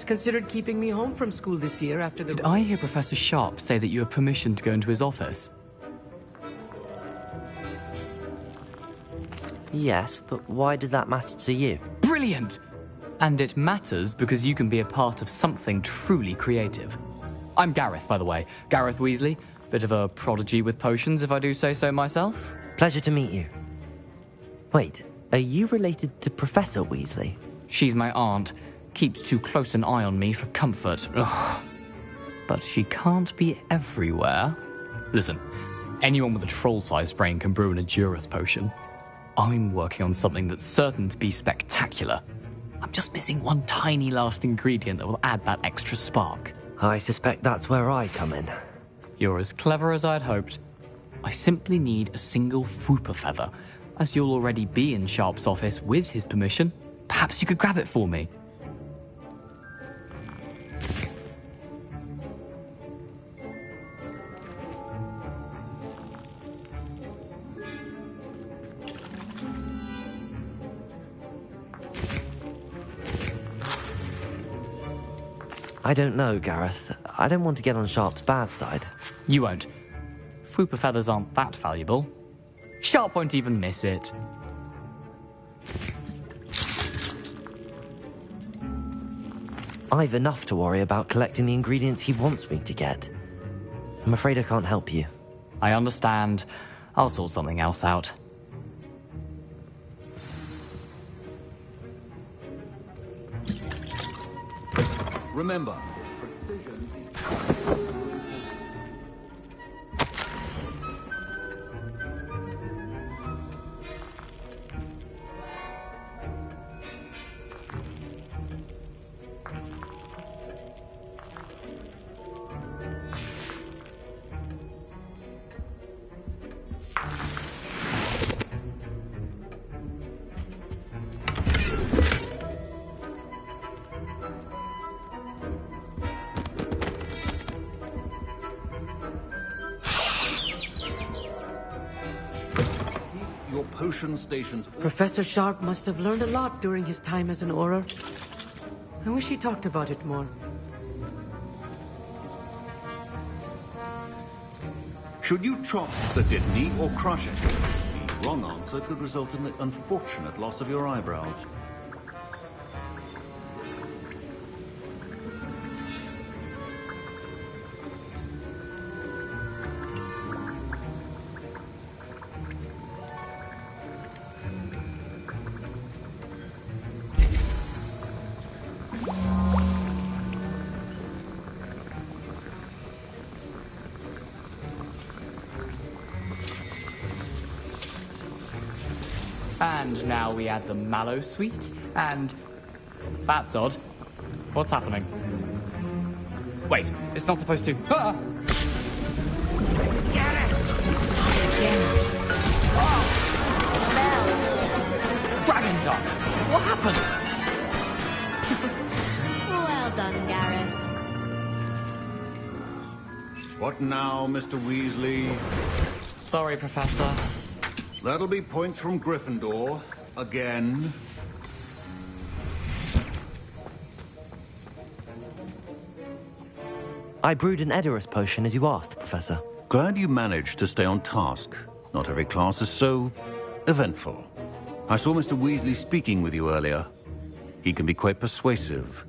considered keeping me home from school this year after the... Did I hear Professor Sharp say that you have permission to go into his office? Yes, but why does that matter to you? Brilliant! And it matters because you can be a part of something truly creative. I'm Gareth, by the way. Gareth Weasley. Bit of a prodigy with potions, if I do say so myself. Pleasure to meet you. Wait, are you related to Professor Weasley? She's my aunt. Keeps too close an eye on me for comfort. Ugh. But she can't be everywhere. Listen, anyone with a troll-sized brain can brew an Edurus potion. I'm working on something that's certain to be spectacular. I'm just missing one tiny last ingredient that will add that extra spark. I suspect that's where I come in. You're as clever as I'd hoped. I simply need a single Fwooper feather. As you'll already be in Sharp's office with his permission, perhaps you could grab it for me. I don't know, Gareth. I don't want to get on Sharp's bad side. You won't. Fwooper feathers aren't that valuable. Sharp won't even miss it. I've enough to worry about collecting the ingredients he wants me to get. I'm afraid I can't help you. I understand. I'll sort something else out. Remember, your potion stations... Professor Sharp must have learned a lot during his time as an Auror. I wish he talked about it more. Should you chop the Dittany or crush it? The wrong answer could result in the unfortunate loss of your eyebrows. And now we add the mallow sweet, and... That's odd. What's happening? Wait, it's not supposed to... Ah! Get it! Oh! Dragon Dog! What happened? Well done, Gareth. What now, Mr. Weasley? Sorry, Professor. That'll be points from Gryffindor. Again. I brewed an Edurus potion as you asked, Professor. Glad you managed to stay on task. Not every class is so... eventful. I saw Mr. Weasley speaking with you earlier. He can be quite persuasive.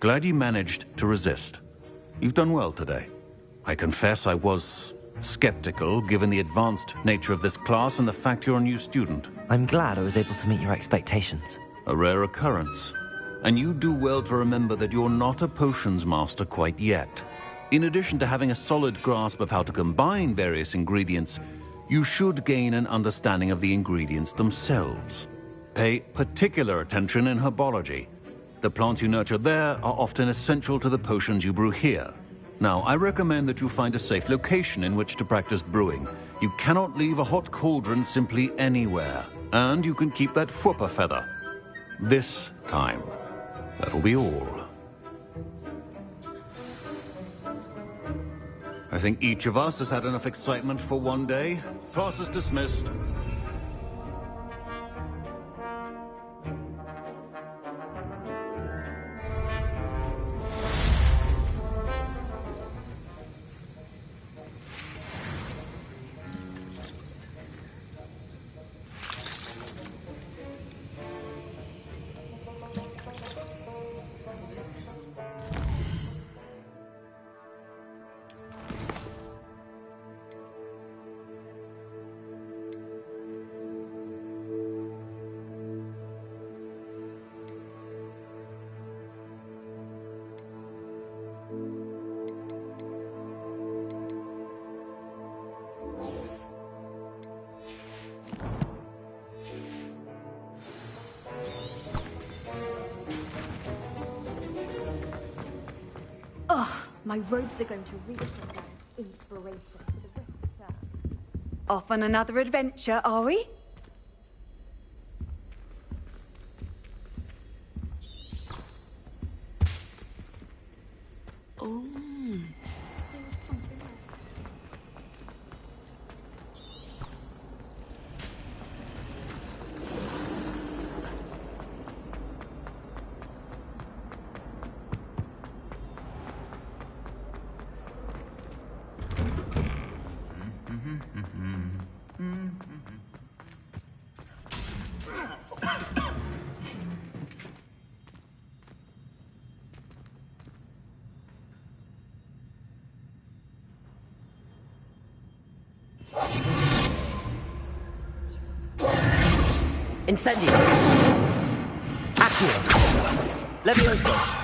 Glad you managed to resist. You've done well today. I confess I was... skeptical, given the advanced nature of this class and the fact you're a new student. I'm glad I was able to meet your expectations. A rare occurrence. And you do well to remember that you're not a potions master quite yet. In addition to having a solid grasp of how to combine various ingredients, you should gain an understanding of the ingredients themselves. Pay particular attention in herbology. The plants you nurture there are often essential to the potions you brew here. Now, I recommend that you find a safe location in which to practice brewing. You cannot leave a hot cauldron simply anywhere. And you can keep that Fwooper feather. This time. That'll be all. I think each of us has had enough excitement for one day. Class is dismissed. My robes are going to really provide inspiration for the rest of term. Off on another adventure, are we? Incendio! Accio! Levioso!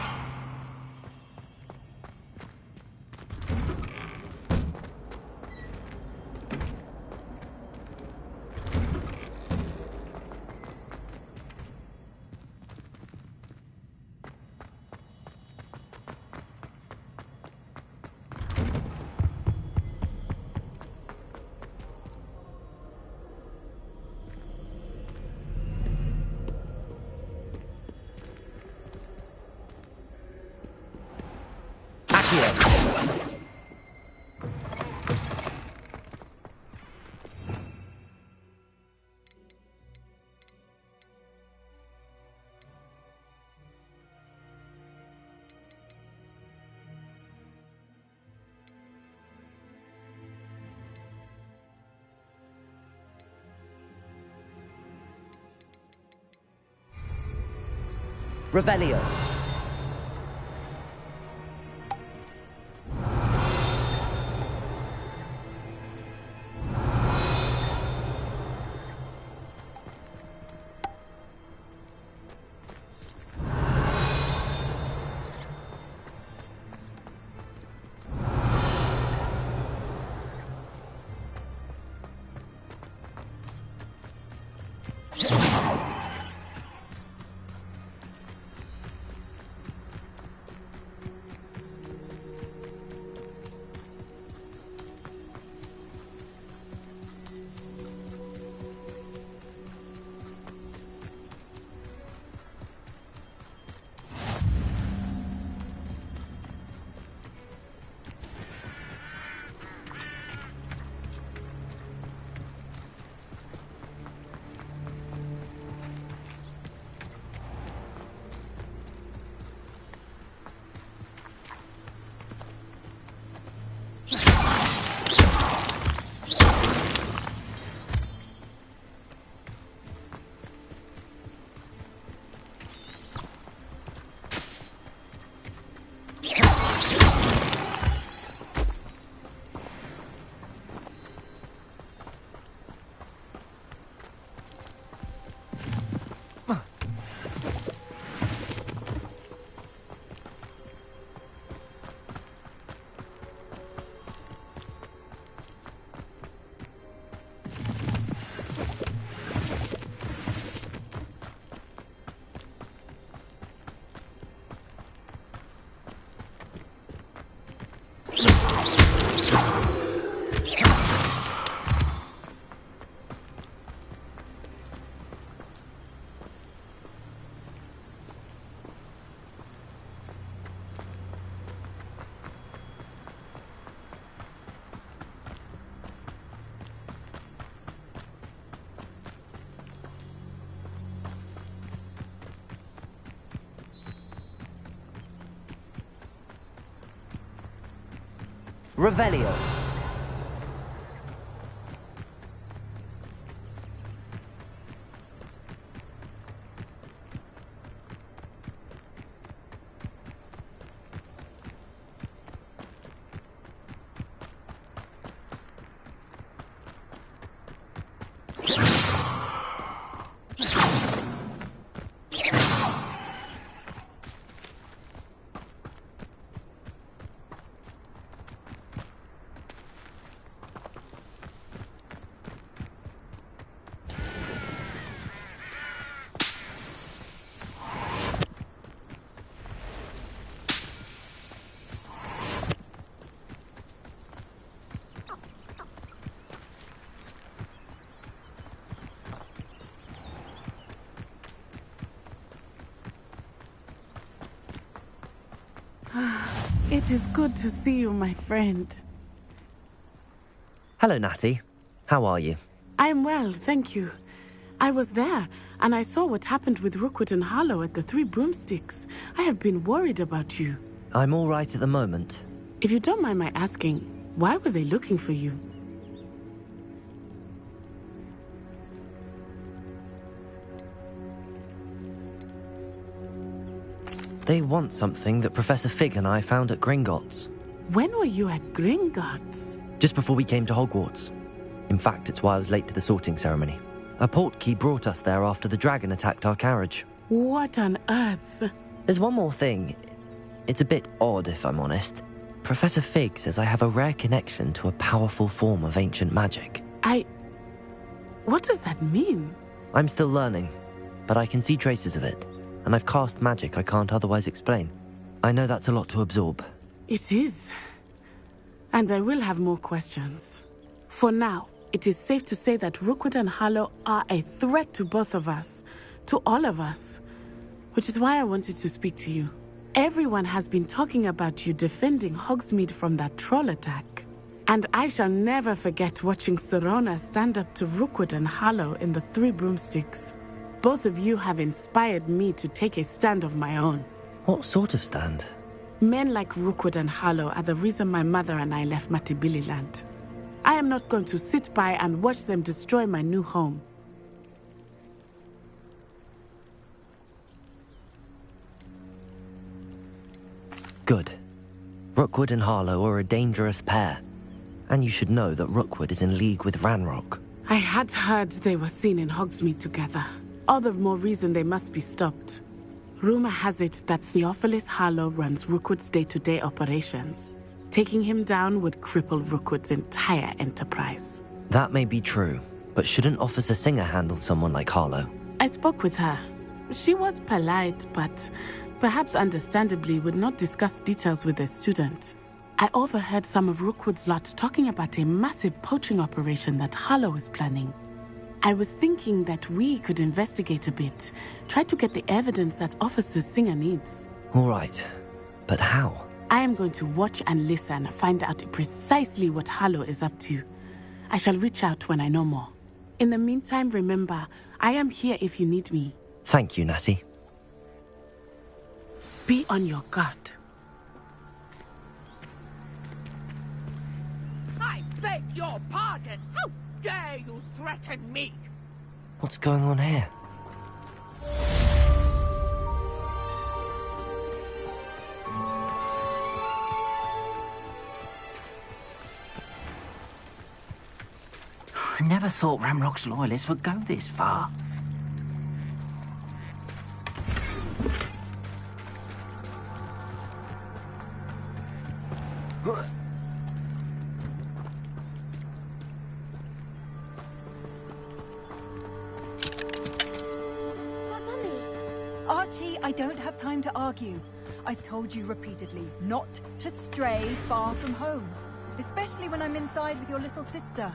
Revelio. Revelio. It is good to see you, my friend. Hello, Natty. How are you? I'm well, thank you. I was there, and I saw what happened with Rookwood and Harlow at the Three Broomsticks. I have been worried about you. I'm all right at the moment. If you don't mind my asking, why were they looking for you? They want something that Professor Fig and I found at Gringotts. When were you at Gringotts? Just before we came to Hogwarts. In fact, it's why I was late to the sorting ceremony. A portkey brought us there after the dragon attacked our carriage. What on earth? There's one more thing. It's a bit odd, if I'm honest. Professor Fig says I have a rare connection to a powerful form of ancient magic. What does that mean? I'm still learning, but I can see traces of it, and I've cast magic I can't otherwise explain. I know that's a lot to absorb. It is. And I will have more questions. For now, it is safe to say that Rookwood and Harlow are a threat to both of us, to all of us, which is why I wanted to speak to you. Everyone has been talking about you defending Hogsmeade from that troll attack. And I shall never forget watching Sorona stand up to Rookwood and Harlow in the Three Broomsticks. Both of you have inspired me to take a stand of my own. What sort of stand? Men like Rookwood and Harlow are the reason my mother and I left Matabeleland. I am not going to sit by and watch them destroy my new home. Good. Rookwood and Harlow are a dangerous pair. And you should know that Rookwood is in league with Ranrock. I had heard they were seen in Hogsmeade together. All the more reason they must be stopped. Rumor has it that Theophilus Harlow runs Rookwood's day-to-day operations. Taking him down would cripple Rookwood's entire enterprise. That may be true, but shouldn't Officer Singer handle someone like Harlow? I spoke with her. She was polite, but perhaps understandably would not discuss details with a student. I overheard some of Rookwood's lot talking about a massive poaching operation that Harlow is planning. I was thinking that we could investigate a bit, try to get the evidence that Officer Singer needs. All right, but how? I am going to watch and listen, find out precisely what Harlow is up to. I shall reach out when I know more. In the meantime, remember, I am here if you need me. Thank you, Natty. Be on your guard. I beg your pardon! How dare you threaten me? What's going on here? I never thought Ramrock's loyalists would go this far. Archie, I don't have time to argue. I've told you repeatedly not to stray far from home, especially when I'm inside with your little sister.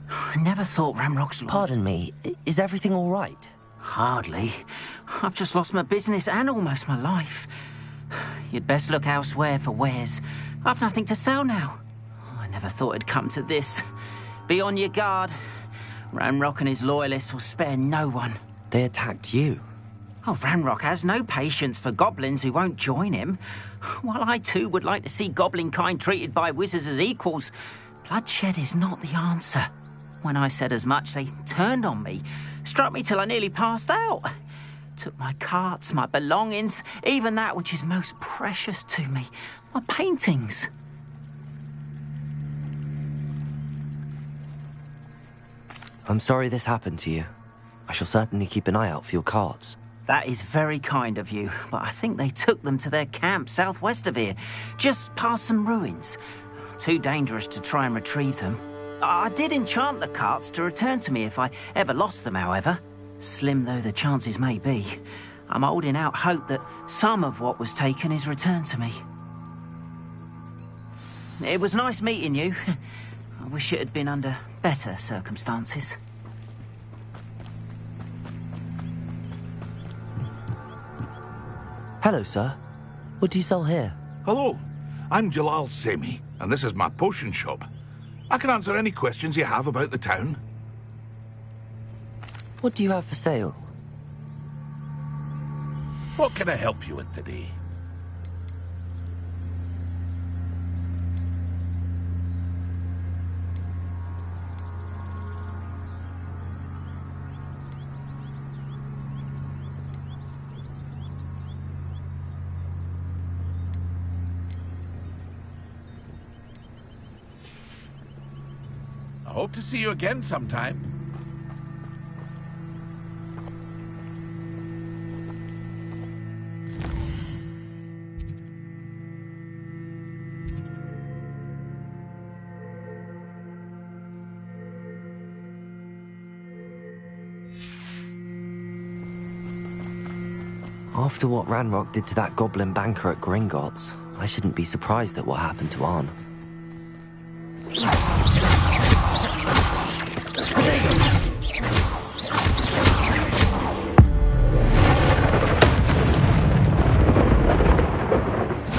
I never thought Ramrock's... Pardon me, is everything all right? Hardly. I've just lost my business and almost my life. You'd best look elsewhere for wares. I've nothing to sell now. I never thought it'd come to this. Be on your guard. Ranrock and his loyalists will spare no one. They attacked you. Oh, Ranrock has no patience for goblins who won't join him. While I too would like to see goblin kind treated by wizards as equals, bloodshed is not the answer. When I said as much, they turned on me, struck me till I nearly passed out. Took my carts, my belongings, even that which is most precious to me, my paintings. I'm sorry this happened to you. I shall certainly keep an eye out for your carts. That is very kind of you, but I think they took them to their camp southwest of here, just past some ruins. Too dangerous to try and retrieve them. I did enchant the carts to return to me if I ever lost them, however. Slim though the chances may be, I'm holding out hope that some of what was taken is returned to me. It was nice meeting you. I wish it had been under better circumstances. Hello, sir. What do you sell here? Hello, I'm Jalal Semi, and this is my potion shop. I can answer any questions you have about the town. What do you have for sale? What can I help you with today? I hope to see you again sometime. After what Ranrock did to that goblin banker at Gringotts, I shouldn't be surprised at what happened to Arn.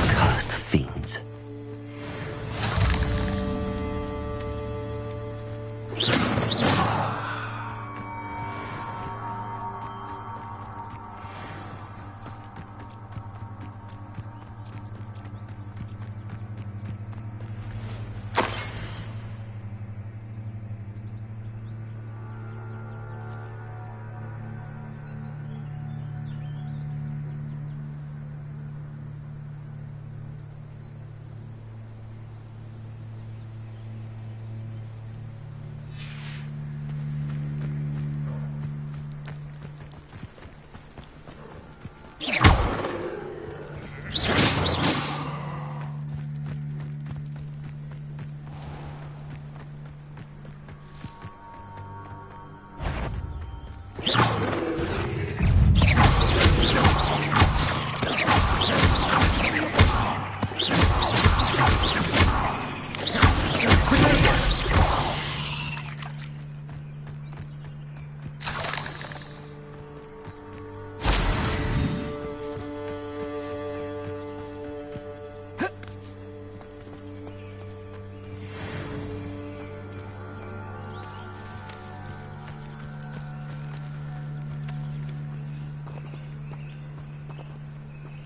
Cursed fiends.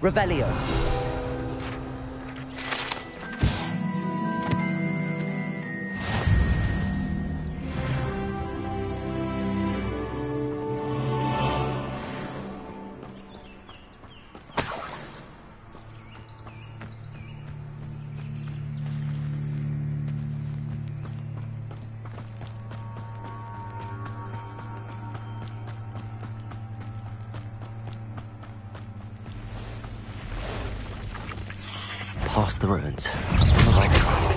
Revelio. Past the ruins. On the right track.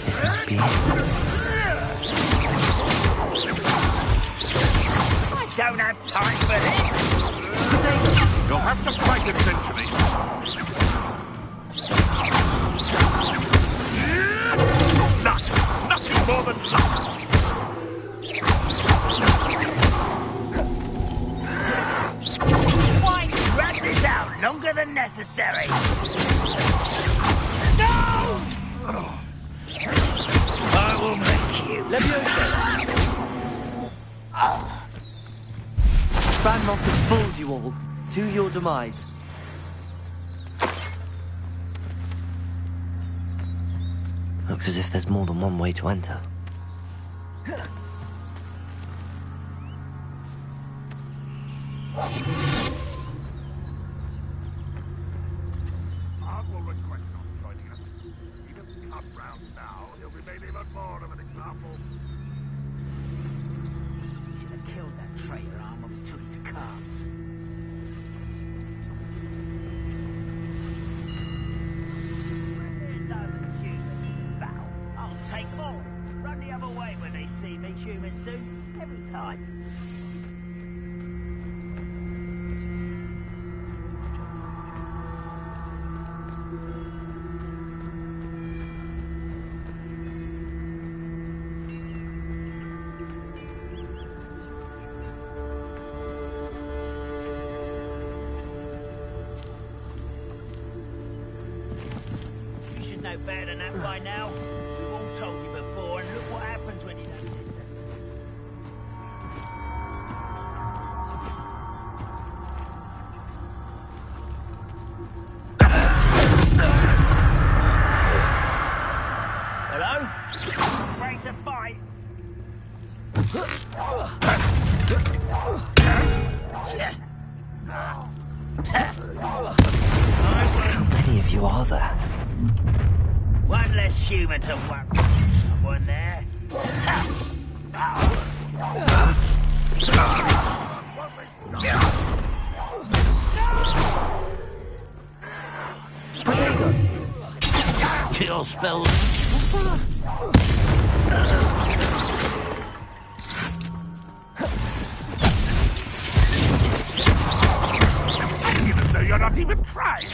This must be it. I don't have time for this. You'll have to fight eventually. Nothing more than luck. Why drag this out longer than necessary? No! I will make you. Ranrock has fooled you all. To your demise. Looks as if there's more than one way to enter. Will request not joining us. He doesn't come round now. He'll be made even more of an example. Should have killed that traitor Arm and took his cards. no better than that by now. We've all told you before, and look what happens when you don't listen. Hello? Afraid to fight? How many of you are there? One less human to work with. Someone there. Kill spells. Even though you're not even trying.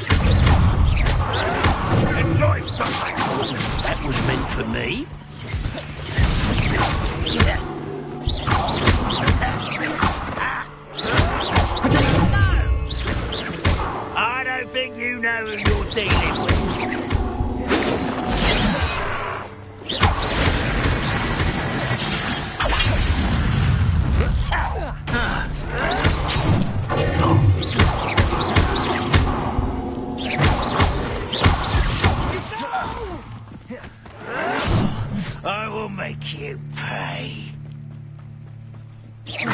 Enjoy something. That was meant for me. I don't think you know who you're dealing with. I will make you pay. You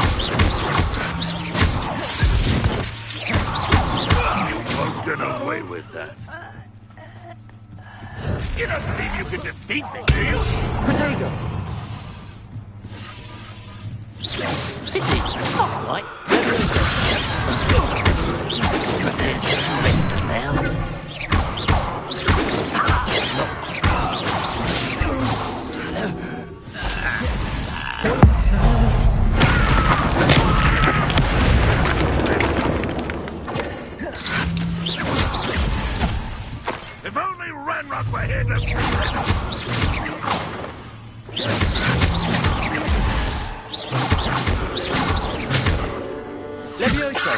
won't get away with that. You don't believe you can defeat me, do you? Protego! Pity, not quite. If only Ranrock were here to see Levioso!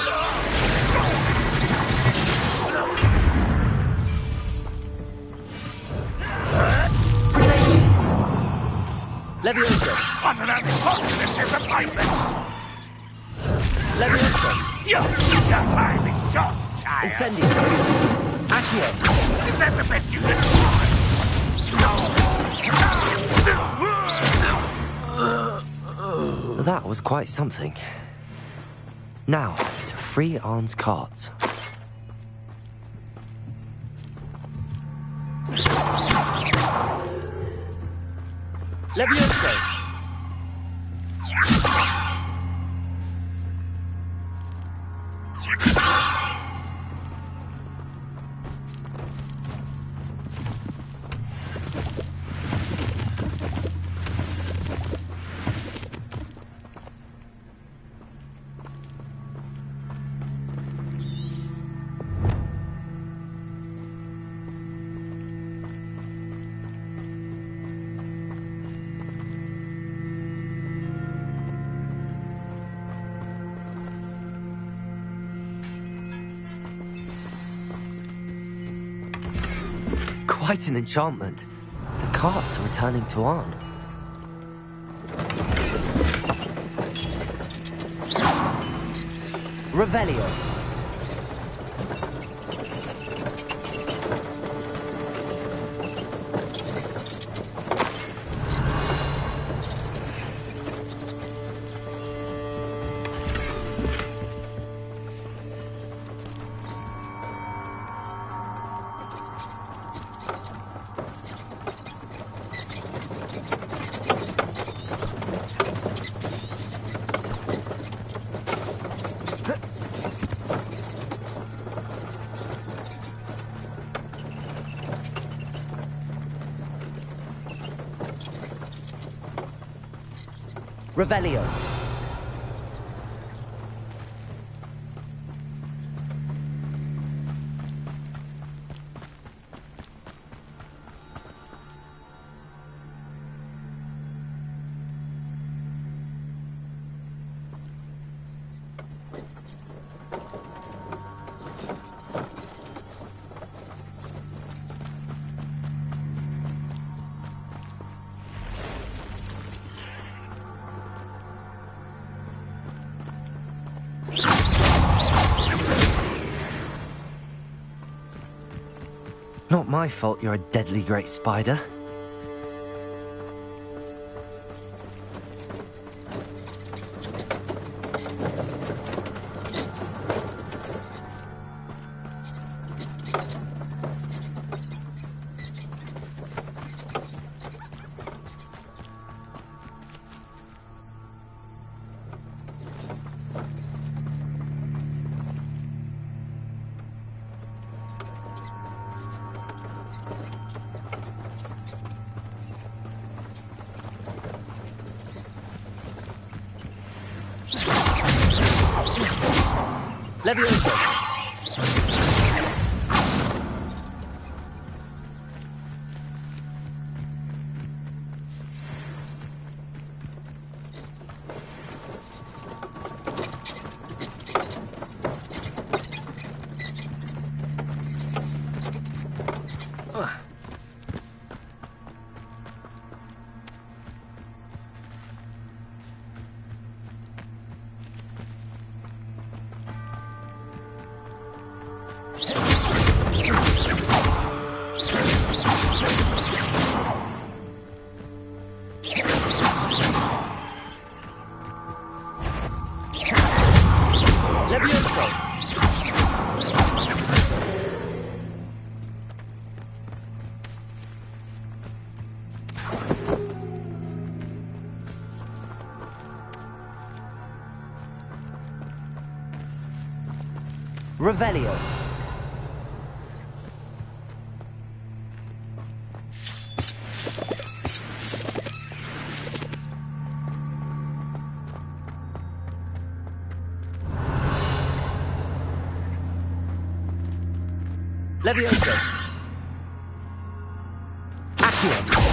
Levioso! What an unfortunate disappointment! Levioso! Your time is short, child! Incendio! Accio! Is that the best you can do? That was quite something. Now, to free Arn's carts. Levioso! Quite an enchantment. The carts are returning to Arn. Revelio. Revelio. Not my fault you're a deadly great spider. Levioso! Revelio. Levioso. Accio.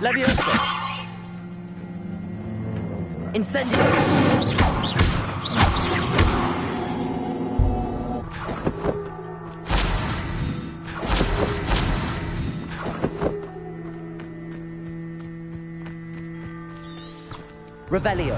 Levioso. Incendio. Revelio.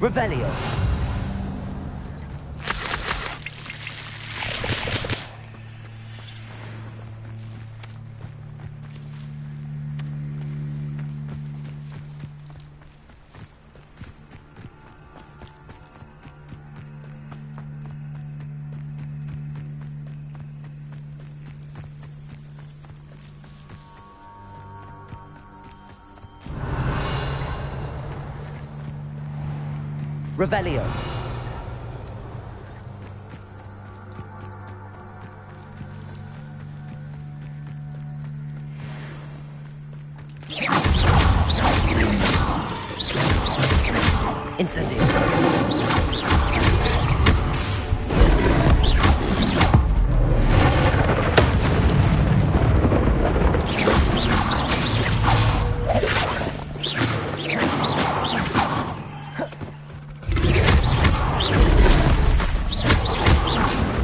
Revelio. Revelio. Incendio.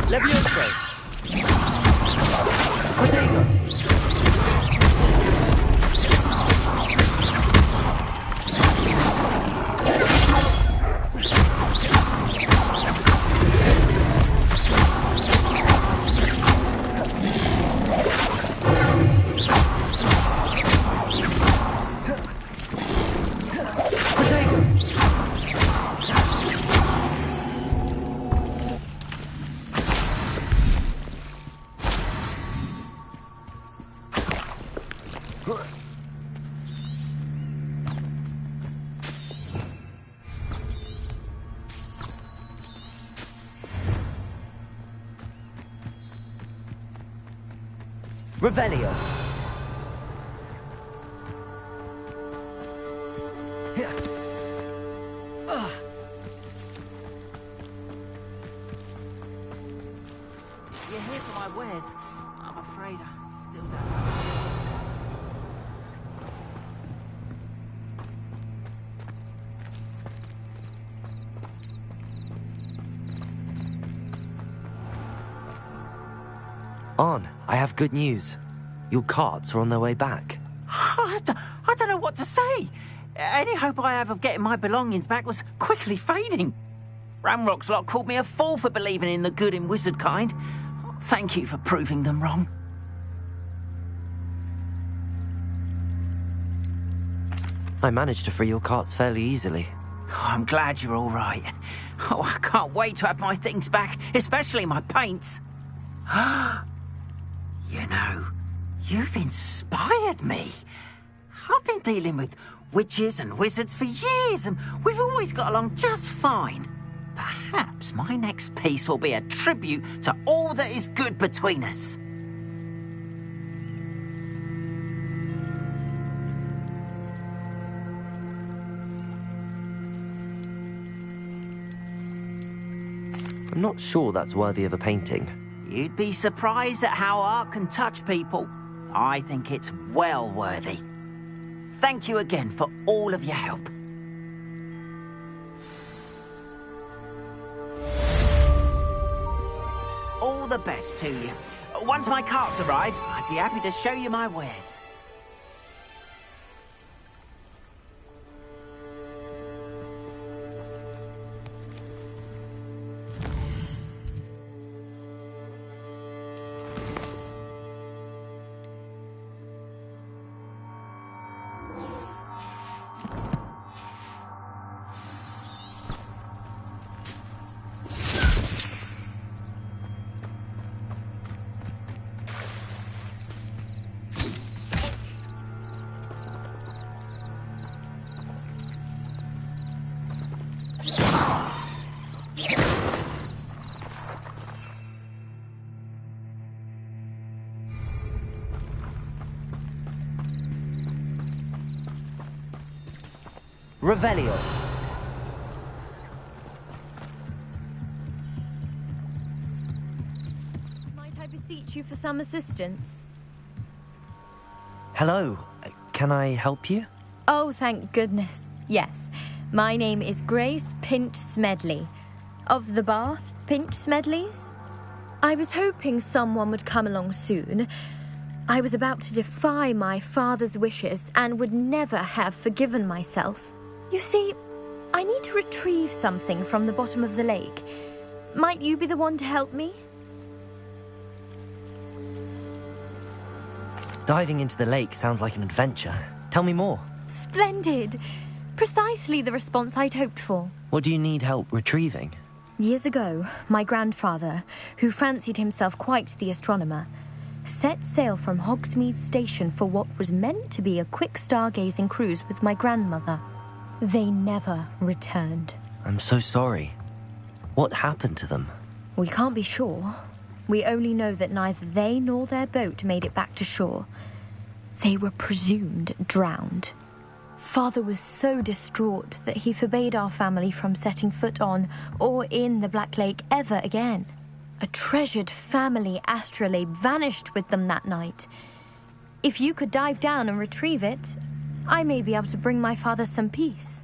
Levioso. Potato. Potato. Revelio. You're here for my wares. I'm afraid I still don't. On, I have good news. Your carts are on their way back. I don't know what to say. Any hope I have of getting my belongings back was quickly fading. Ramrock's lot called me a fool for believing in the good in wizard kind. Thank you for proving them wrong. I managed to free your carts fairly easily. Oh, I'm glad you're all right. Oh, I can't wait to have my things back, especially my paints. You know, you've inspired me. I've been dealing with witches and wizards for years, and we've always got along just fine. Perhaps my next piece will be a tribute to all that is good between us. I'm not sure that's worthy of a painting. You'd be surprised at how art can touch people. I think it's well worthy. Thank you again for all of your help. All the best to you. Once my carts arrive, I'd be happy to show you my wares. Revelio. Might I beseech you for some assistance? Hello. Can I help you? Oh, thank goodness. Yes. My name is Grace Pinch Smedley. Of the Bath Pinch Smedleys? I was hoping someone would come along soon. I was about to defy my father's wishes and would never have forgiven myself. You see, I need to retrieve something from the bottom of the lake. Might you be the one to help me? Diving into the lake sounds like an adventure. Tell me more. Splendid! Precisely the response I'd hoped for. What do you need help retrieving? Years ago, my grandfather, who fancied himself quite the astronomer, set sail from Hogsmeade Station for what was meant to be a quick stargazing cruise with my grandmother. They never returned. I'm so sorry. What happened to them? We can't be sure. We only know that neither they nor their boat made it back to shore. They were presumed drowned. Father was so distraught that he forbade our family from setting foot on or in the Black Lake ever again. A treasured family astrolabe vanished with them that night. If you could dive down and retrieve it, I may be able to bring my father some peace.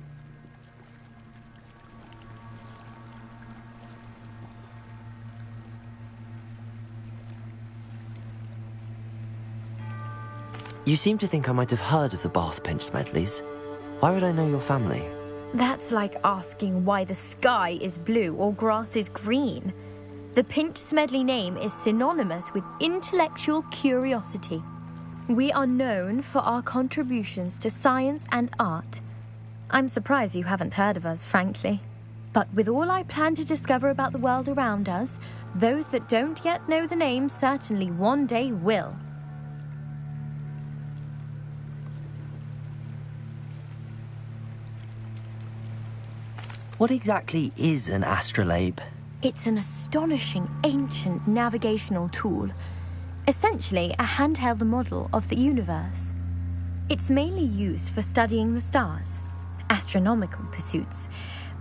You seem to think I might have heard of the Bath Pinch Smedleys. Why would I know your family? That's like asking why the sky is blue or grass is green. The Pinch Smedley name is synonymous with intellectual curiosity. We are known for our contributions to science and art. I'm surprised you haven't heard of us, frankly. But with all I plan to discover about the world around us, those that don't yet know the name certainly one day will. What exactly is an astrolabe? It's an astonishing ancient navigational tool. Essentially, a handheld model of the universe. It's mainly used for studying the stars, astronomical pursuits,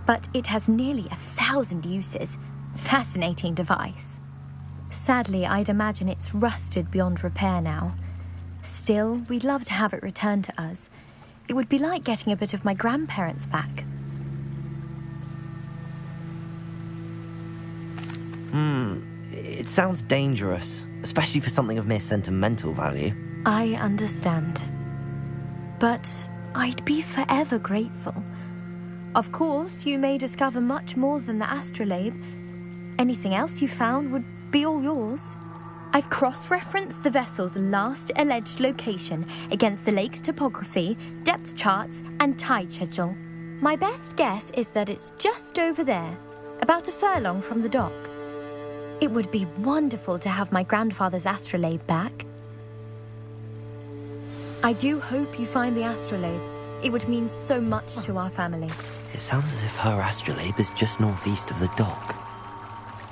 but it has nearly 1,000 uses. Fascinating device. Sadly, I'd imagine it's rusted beyond repair now. Still, we'd love to have it returned to us. It would be like getting a bit of my grandparents back. It sounds dangerous, especially for something of mere sentimental value. I understand. But I'd be forever grateful. Of course, you may discover much more than the astrolabe. Anything else you found would be all yours. I've cross-referenced the vessel's last alleged location against the lake's topography, depth charts, and tide schedule. My best guess is that it's just over there, about a furlong from the dock. It would be wonderful to have my grandfather's astrolabe back. I do hope you find the astrolabe. It would mean so much to our family. It sounds as if her astrolabe is just northeast of the dock.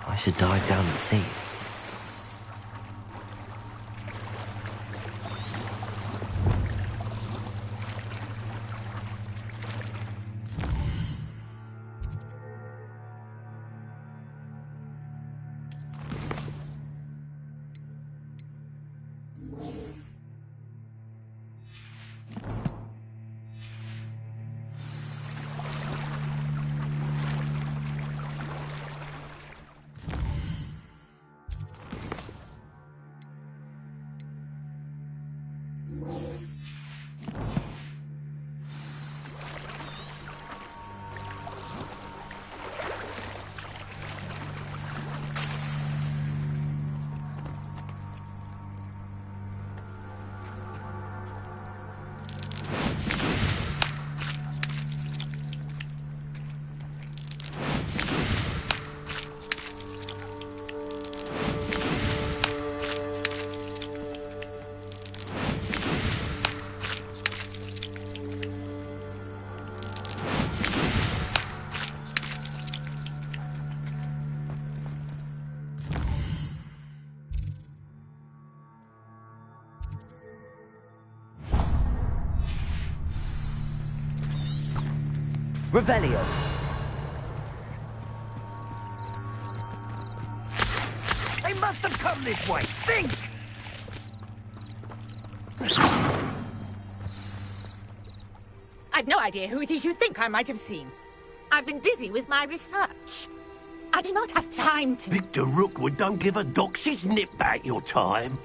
I should dive down and see. Revelio. They must have come this way. Think! I've no idea who it is you think I might have seen. I've been busy with my research. I do not have time to... Victor Rookwood don't give a doxy's nip back your time.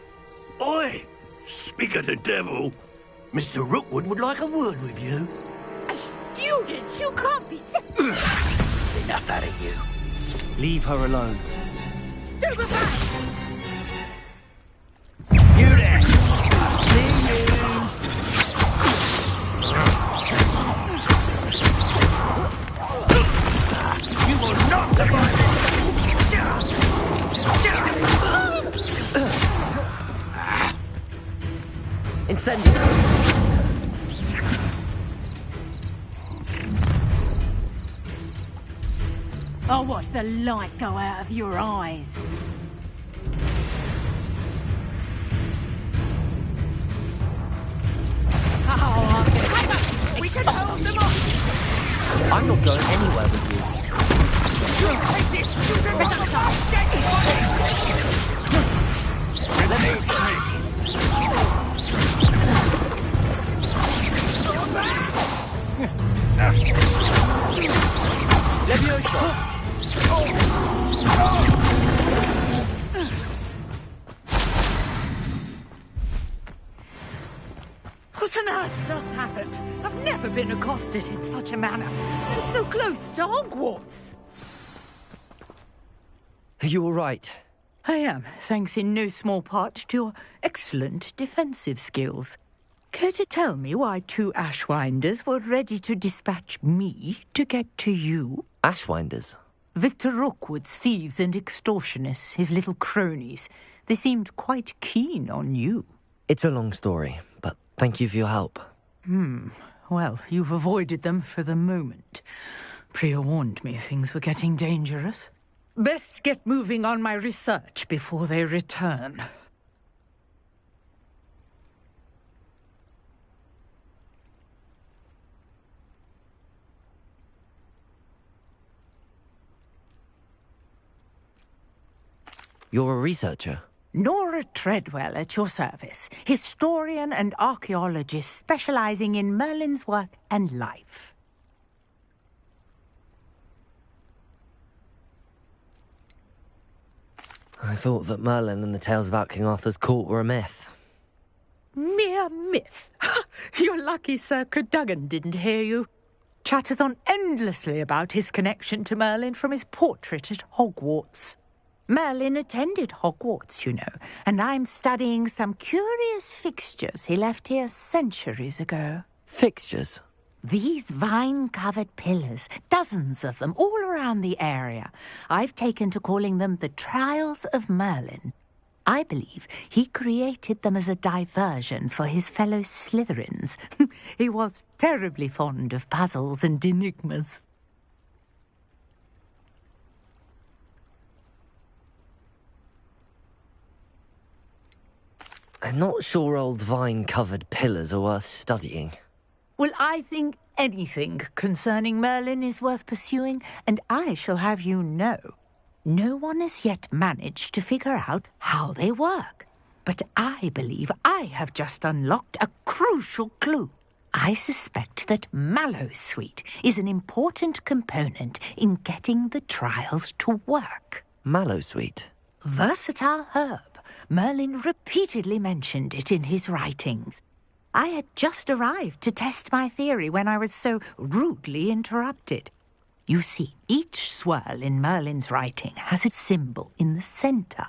Oi! Speak of the devil. Mr. Rookwood would like a word with you. A student? You can't be sick. Enough out of you. Leave her alone. Stupefy! You there! See you! You will not survive it! Incendio! I'll watch the light go out of your eyes. We can hold them off! I'm not going anywhere with you. Leviosa! What on earth just happened? I've never been accosted in such a manner. And so close to Hogwarts. Are you all right? I am, thanks in no small part to your excellent defensive skills. Care to tell me why two Ashwinders were ready to dispatch me to get to you? Ashwinders? Victor Rookwood's thieves and extortionists, his little cronies. They seemed quite keen on you. It's a long story, but thank you for your help. Well, you've avoided them for the moment. Priya warned me things were getting dangerous. Best get moving on my research before they return. You're a researcher? Nora Treadwell at your service, historian and archaeologist specializing in Merlin's work and life. I thought that Merlin and the tales about King Arthur's court were a myth. Mere myth. You're lucky Sir Cadogan didn't hear you. Chatters on endlessly about his connection to Merlin from his portrait at Hogwarts. Merlin attended Hogwarts, you know, and I'm studying some curious fixtures he left here centuries ago. Fixtures? These vine-covered pillars, dozens of them, all around the area. I've taken to calling them the Trials of Merlin. I believe he created them as a diversion for his fellow Slytherins. He was terribly fond of puzzles and enigmas. I'm not sure old vine-covered pillars are worth studying. Well, I think anything concerning Merlin is worth pursuing, and I shall have you know, no one has yet managed to figure out how they work. But I believe I have just unlocked a crucial clue. I suspect that Mallowsweet is an important component in getting the trials to work. Mallowsweet? Versatile herb. Merlin repeatedly mentioned it in his writings. I had just arrived to test my theory when I was so rudely interrupted. You see, each swirl in Merlin's writing has a symbol in the centre.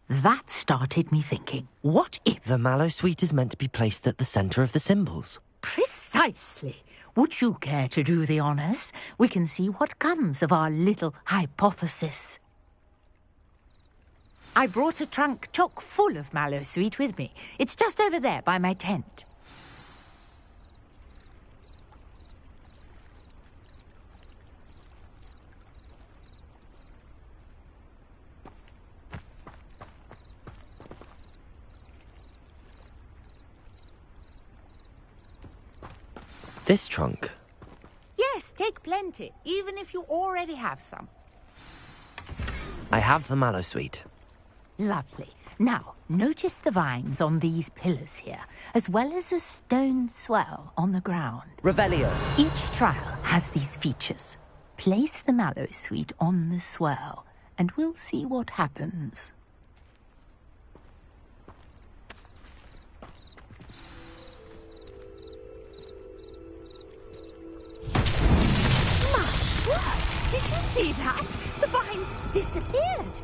That started me thinking, what if... The Mallowsweet is meant to be placed at the centre of the symbols. Precisely. Would you care to do the honours? We can see what comes of our little hypothesis. I brought a trunk chock full of Mallowsweet with me. It's just over there by my tent. This trunk? Yes, take plenty, even if you already have some. I have the Mallowsweet. Lovely. Now, notice the vines on these pillars here, as well as a stone swell on the ground. Revelio. Each trial has these features. Place the Mallowsweet on the swell, and we'll see what happens. My word! Did you see that? The vines disappeared.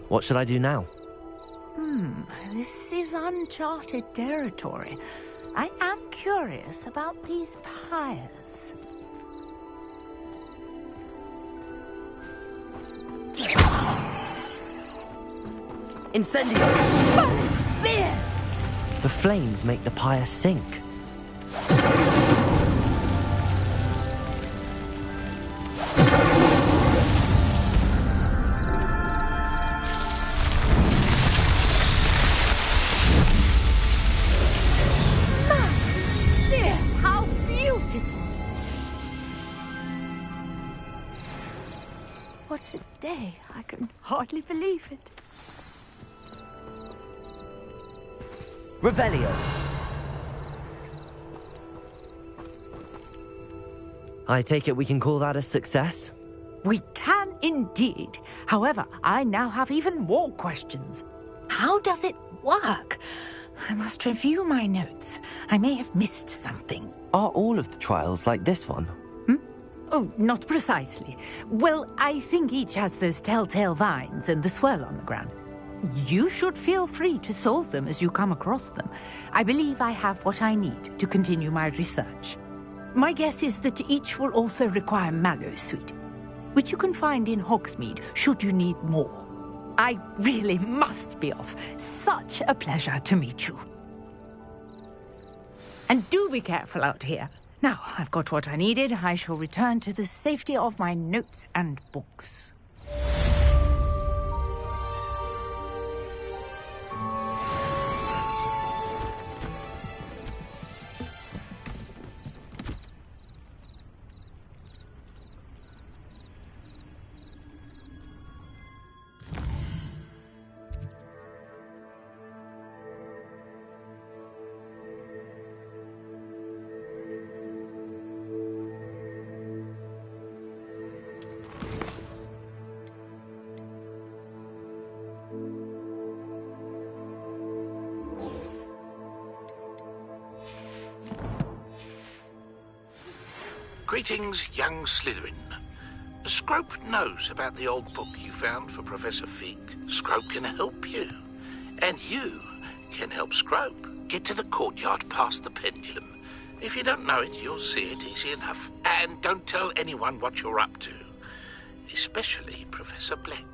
What should I do now? This is uncharted territory. I am curious about these pyres. Incendio! Merlin's beard! The flames make the pyre sink. What a day. I can hardly believe it. Revelio. I take it we can call that a success? We can indeed. However, I now have even more questions. How does it work? I must review my notes. I may have missed something. Are all of the trials like this one? Oh, not precisely. Well, I think each has those telltale vines and the swirl on the ground. You should feel free to solve them as you come across them. I believe I have what I need to continue my research. My guess is that each will also require Mallowsweet, which you can find in Hogsmeade should you need more. I really must be off. Such a pleasure to meet you. And do be careful out here. Now, I've got what I needed. I shall return to the safety of my notes and books. Greetings, young Slytherin. Scrope knows about the old book you found for Professor Fig. Scrope can help you. And you can help Scrope. Get to the courtyard past the pendulum. If you don't know it, you'll see it easy enough. And don't tell anyone what you're up to. Especially Professor Black.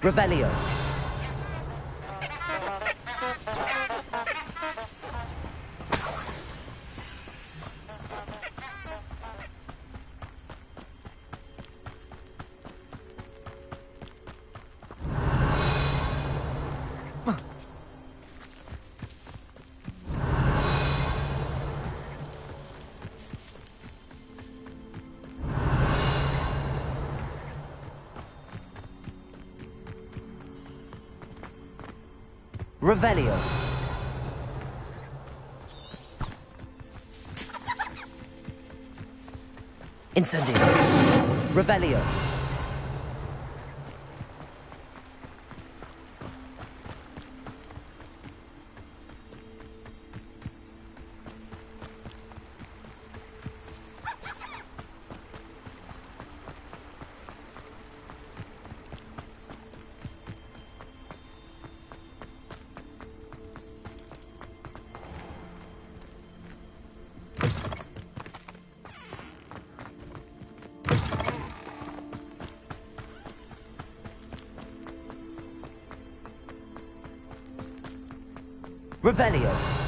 Revelio. Revelio. Incendio. Revelio. Revelio.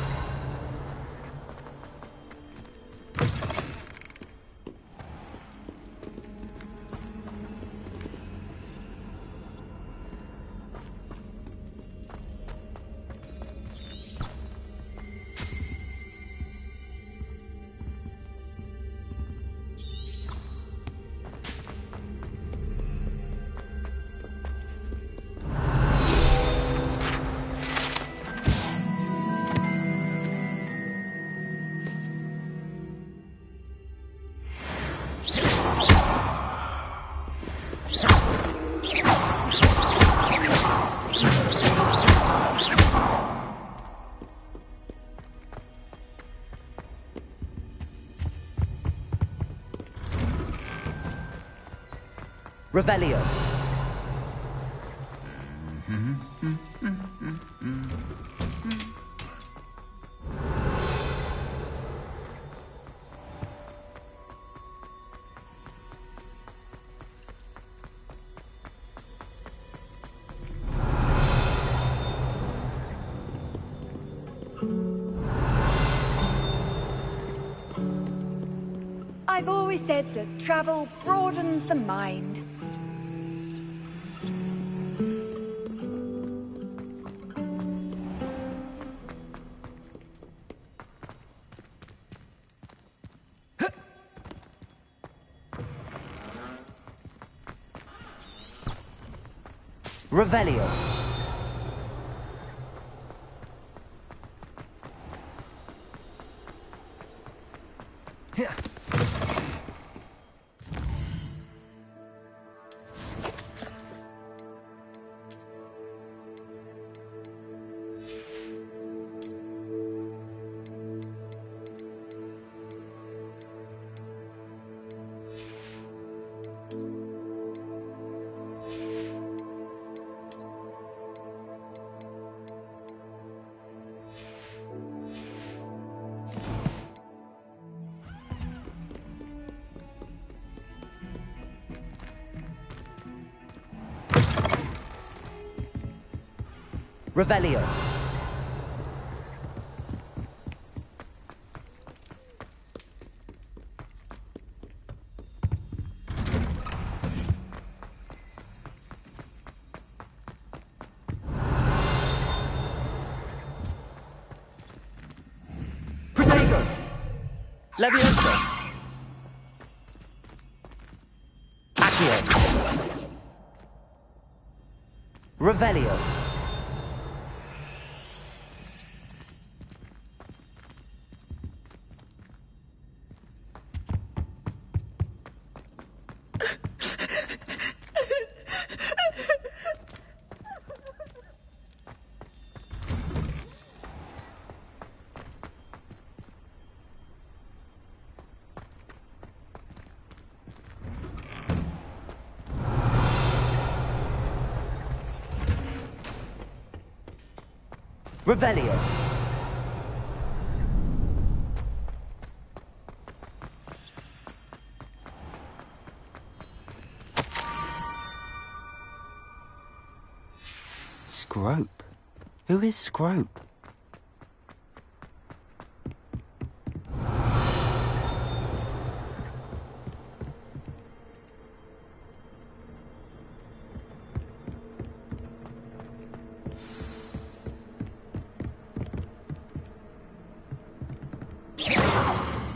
Revelio. I've always said that travel broadens the mind. Revelio. Revelio. Protego. Levioso. Accio. Revelio. Revelio. Scrope? Who is Scrope?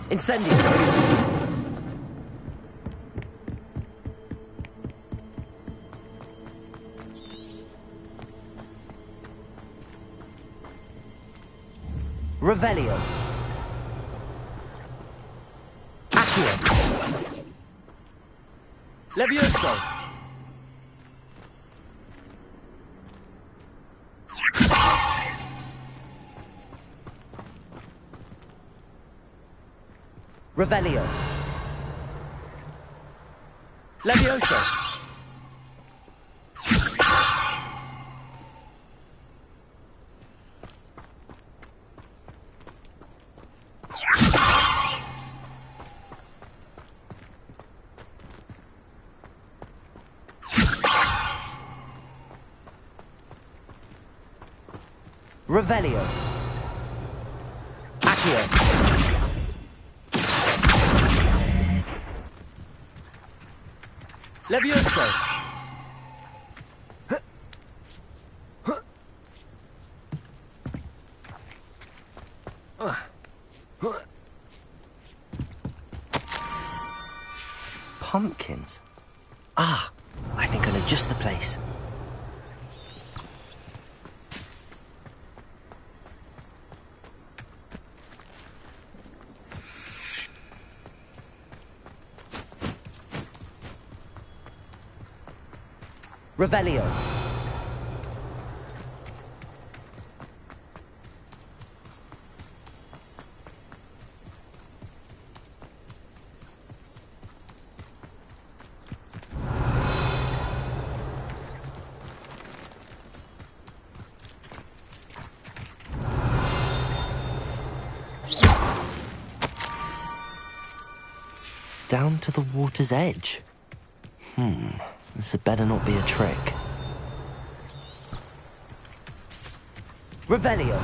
Incendio! Revelio. Accio. Levioso. Revelio. Levioso. Revelio. Accio. Levioso! Pumpkins? Ah, I think I know just the place. Revelio. down to the water's edge. This had better not be a trick. Revelio!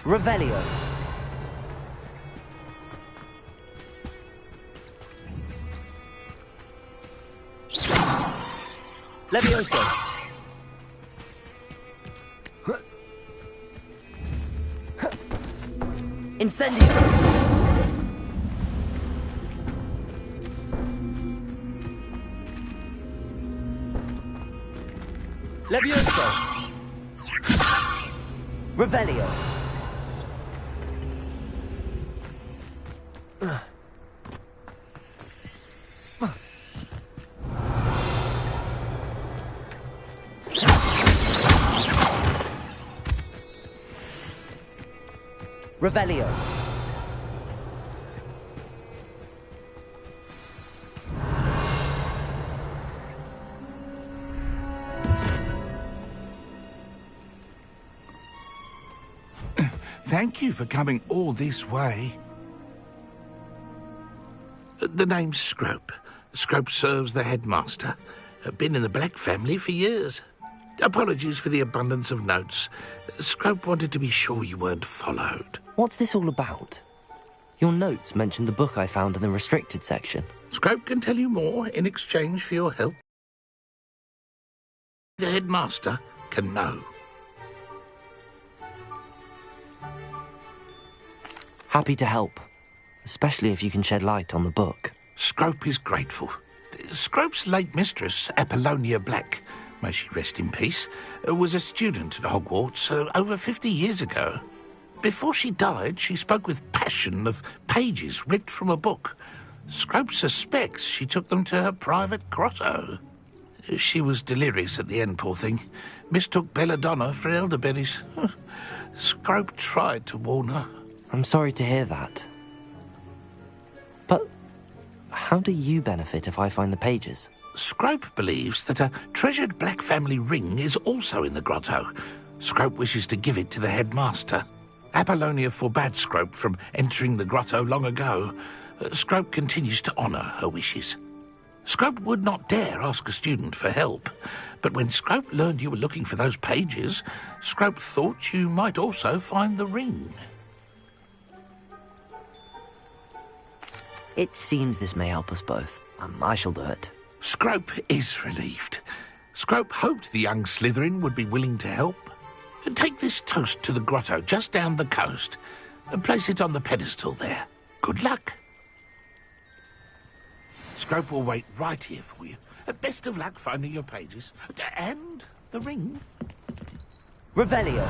Revelio. Levioso. Incendio. Levioso. Revelio. Revelio. Thank you for coming all this way. The name's Scrope. Scrope serves the headmaster. Been in the Black family for years. Apologies for the abundance of notes. Scrope wanted to be sure you weren't followed. What's this all about? Your notes mentioned the book I found in the restricted section. Scrope can tell you more in exchange for your help. The headmaster can know. Happy to help, especially if you can shed light on the book. Scrope is grateful. Scrope's late mistress, Apollonia Black, may she rest in peace, was a student at Hogwarts over 50 years ago. Before she died, she spoke with passion of pages ripped from a book. Scrope suspects she took them to her private grotto. She was delirious at the end, poor thing. Mistook belladonna for elderberries. Scrope tried to warn her. I'm sorry to hear that. But how do you benefit if I find the pages? Scrope believes that a treasured Black family ring is also in the grotto. Scrope wishes to give it to the headmaster. Apollonia forbade Scrope from entering the grotto long ago. Scrope continues to honour her wishes. Scrope would not dare ask a student for help, but when Scrope learned you were looking for those pages, Scrope thought you might also find the ring. It seems this may help us both. I shall do it. Scrope is relieved. Scrope hoped the young Slytherin would be willing to help. Take this toast to the grotto just down the coast and place it on the pedestal there. Good luck. Scrope will wait right here for you. Best of luck finding your pages. And the ring. Revelio.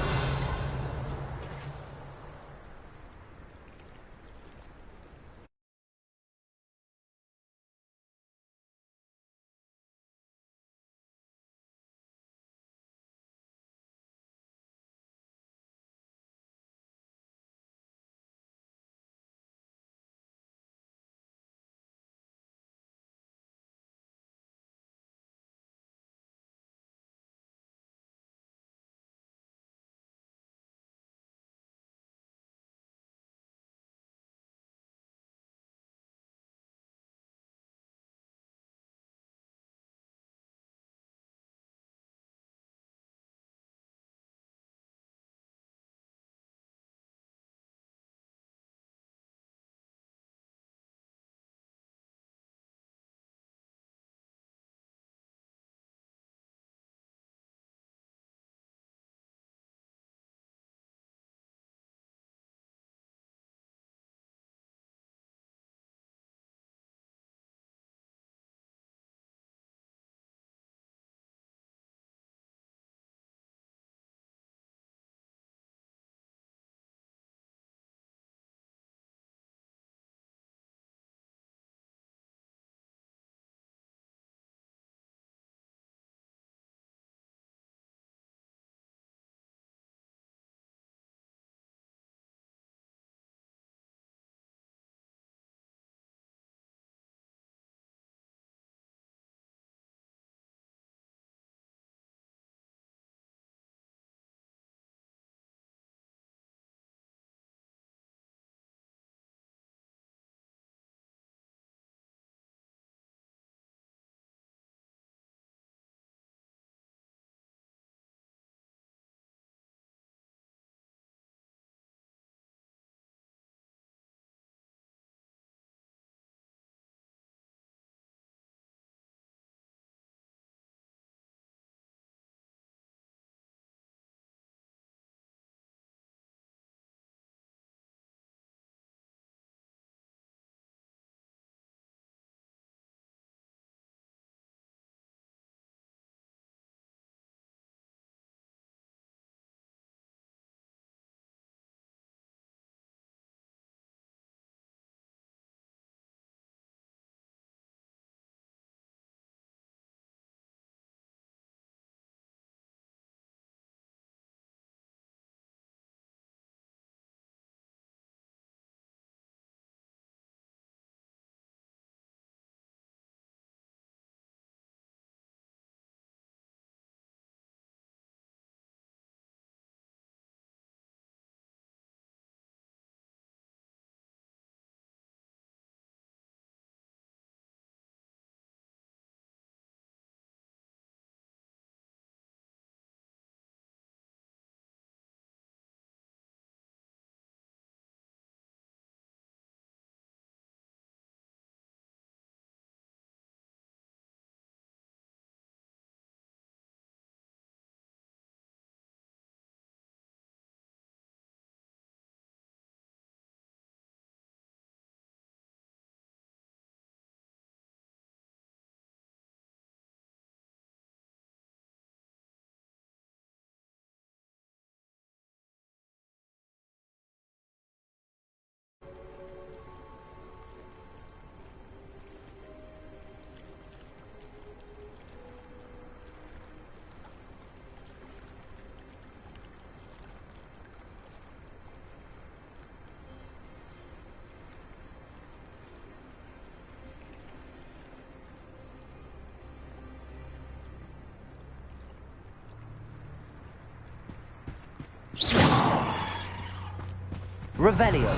Revelio.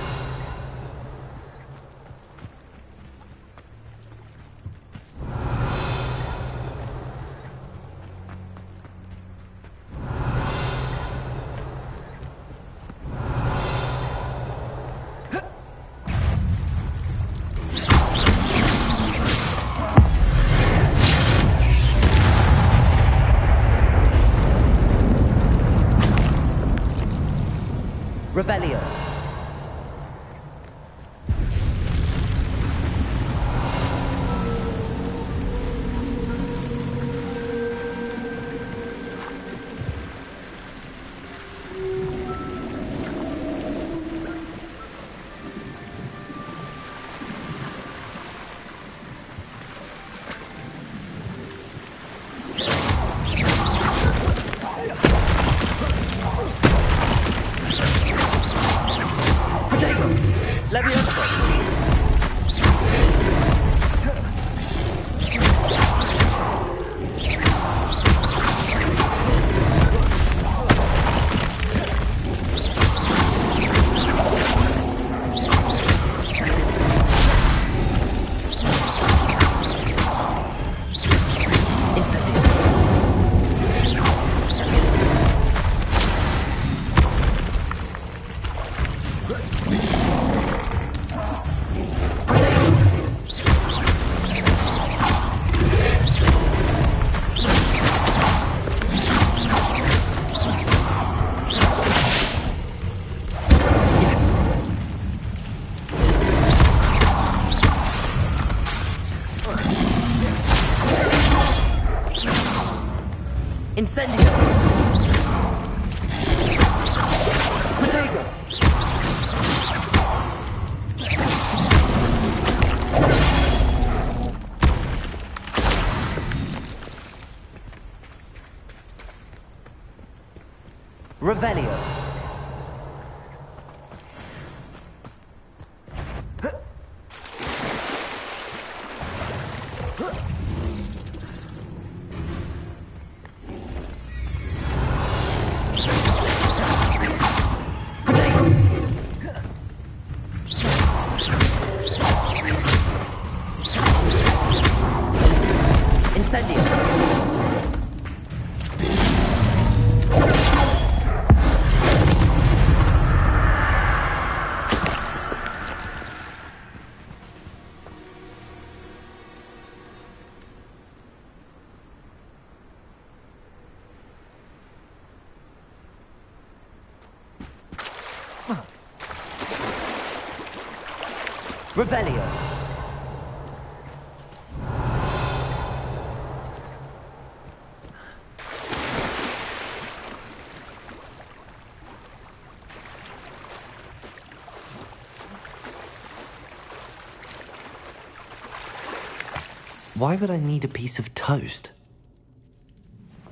Revelio. Incendio! Protego! Revelio! Revelio. Why would I need a piece of toast?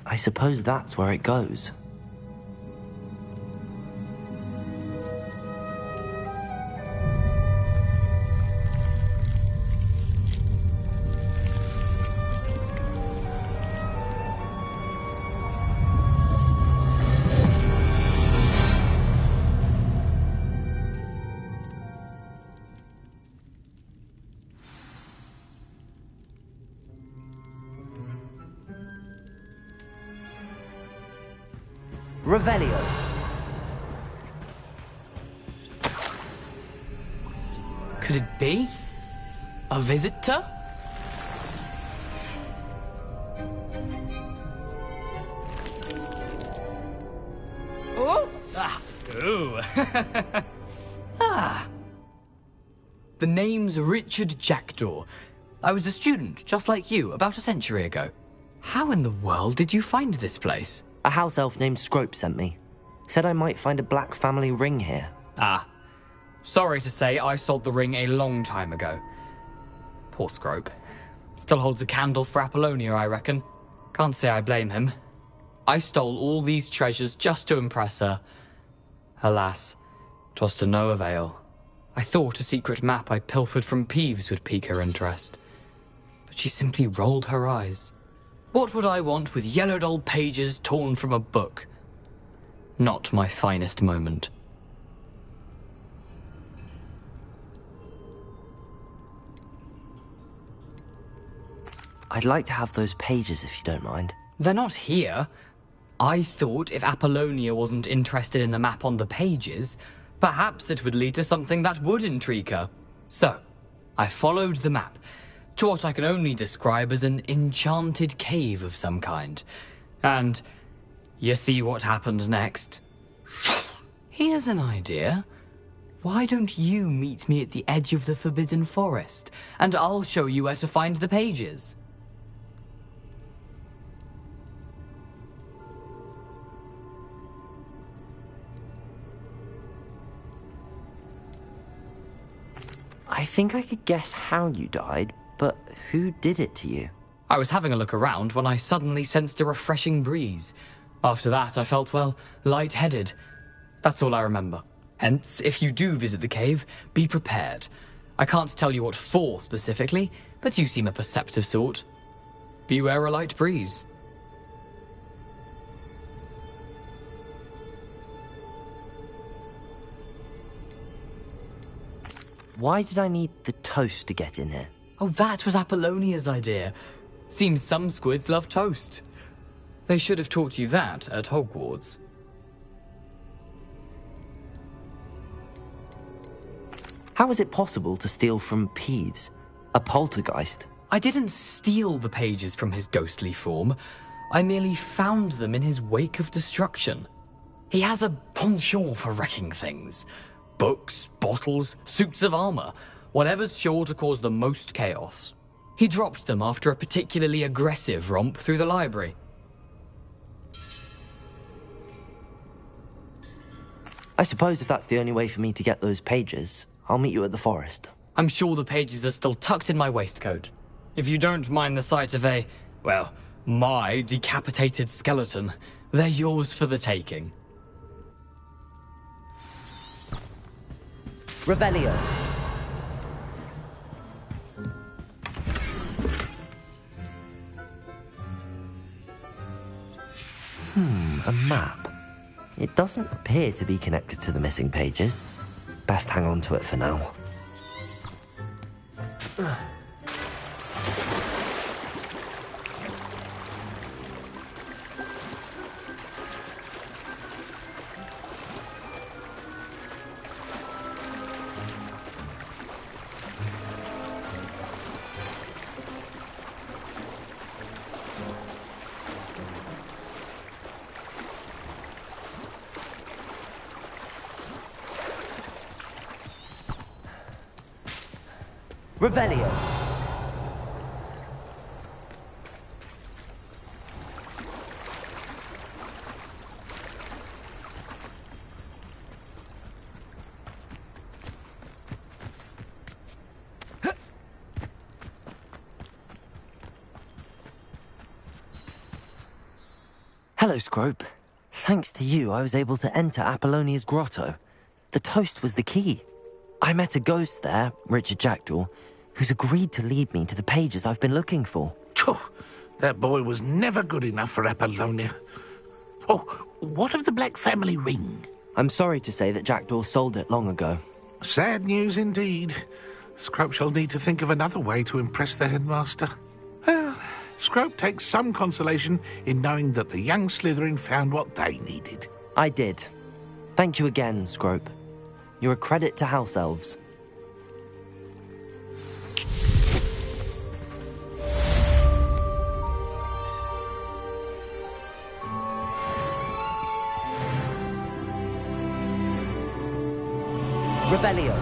I suppose that's where it goes. Revelio. Could it be? A visitor? Oh! Ah! Ooh! Ah! The name's Richard Jackdaw. I was a student, just like you, about a century ago. How in the world did you find this place? A house elf named Scrope sent me. Said I might find a black family ring here. Ah. Sorry to say, I sold the ring a long time ago. Poor Scrope. Still holds a candle for Apollonia, I reckon. Can't say I blame him. I stole all these treasures just to impress her. Alas, 'twas to no avail. I thought a secret map I pilfered from Peeves would pique her interest. But she simply rolled her eyes. What would I want with yellowed old pages torn from a book? Not my finest moment. I'd like to have those pages if you don't mind. They're not here. I thought if Apollonia wasn't interested in the map on the pages, perhaps it would lead to something that would intrigue her. So, I followed the map to what I can only describe as an enchanted cave of some kind. And you see what happened next? Here's an idea. Why don't you meet me at the edge of the Forbidden Forest, and I'll show you where to find the pages? I think I could guess how you died, but who did it to you? I was having a look around when I suddenly sensed a refreshing breeze. After that, I felt, well, lightheaded. That's all I remember. Hence, if you do visit the cave, be prepared. I can't tell you what for specifically, but you seem a perceptive sort. Beware a light breeze. Why did I need the toast to get in here? Oh, that was Apollonia's idea. Seems some squids love toast. They should have taught you that at Hogwarts. How is it possible to steal from Peeves, a poltergeist? I didn't steal the pages from his ghostly form. I merely found them in his wake of destruction. He has a penchant for wrecking things. Books, bottles, suits of armor, whatever's sure to cause the most chaos. He dropped them after a particularly aggressive romp through the library. I suppose if that's the only way for me to get those pages, I'll meet you at the forest. I'm sure the pages are still tucked in my waistcoat. If you don't mind the sight of my decapitated skeleton, they're yours for the taking. Revelio. A map. It doesn't appear to be connected to the missing pages. Best hang on to it for now. Revelio. Hello, Scrope. Thanks to you, I was able to enter Apollonia's grotto. The toast was the key. I met a ghost there, Richard Jackdaw, who's agreed to lead me to the pages I've been looking for. That boy was never good enough for Apollonia. Oh, what of the Black family ring? I'm sorry to say that Jackdaw sold it long ago. Sad news indeed. Scrope shall need to think of another way to impress the headmaster. Well, Scrope takes some consolation in knowing that the young Slytherin found what they needed. I did. Thank you again, Scrope. You're a credit to House Elves. Revelio.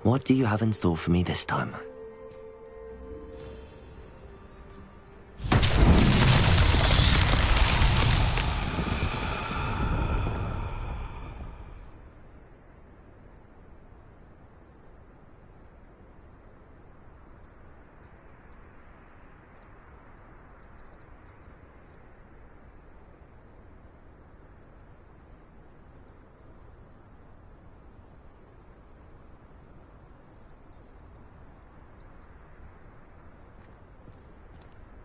What do you have in store for me this time?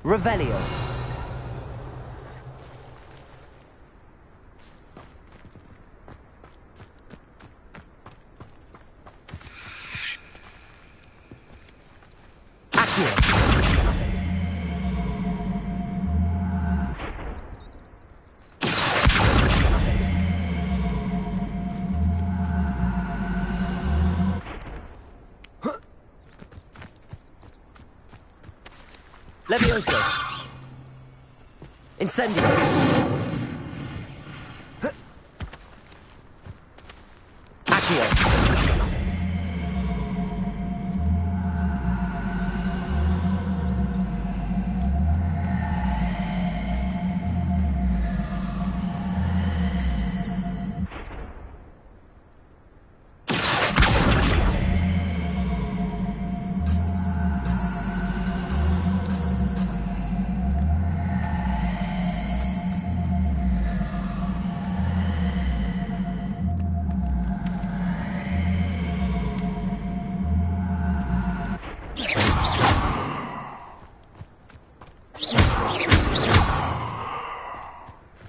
Revelio. Levioso. Incendio. Accio.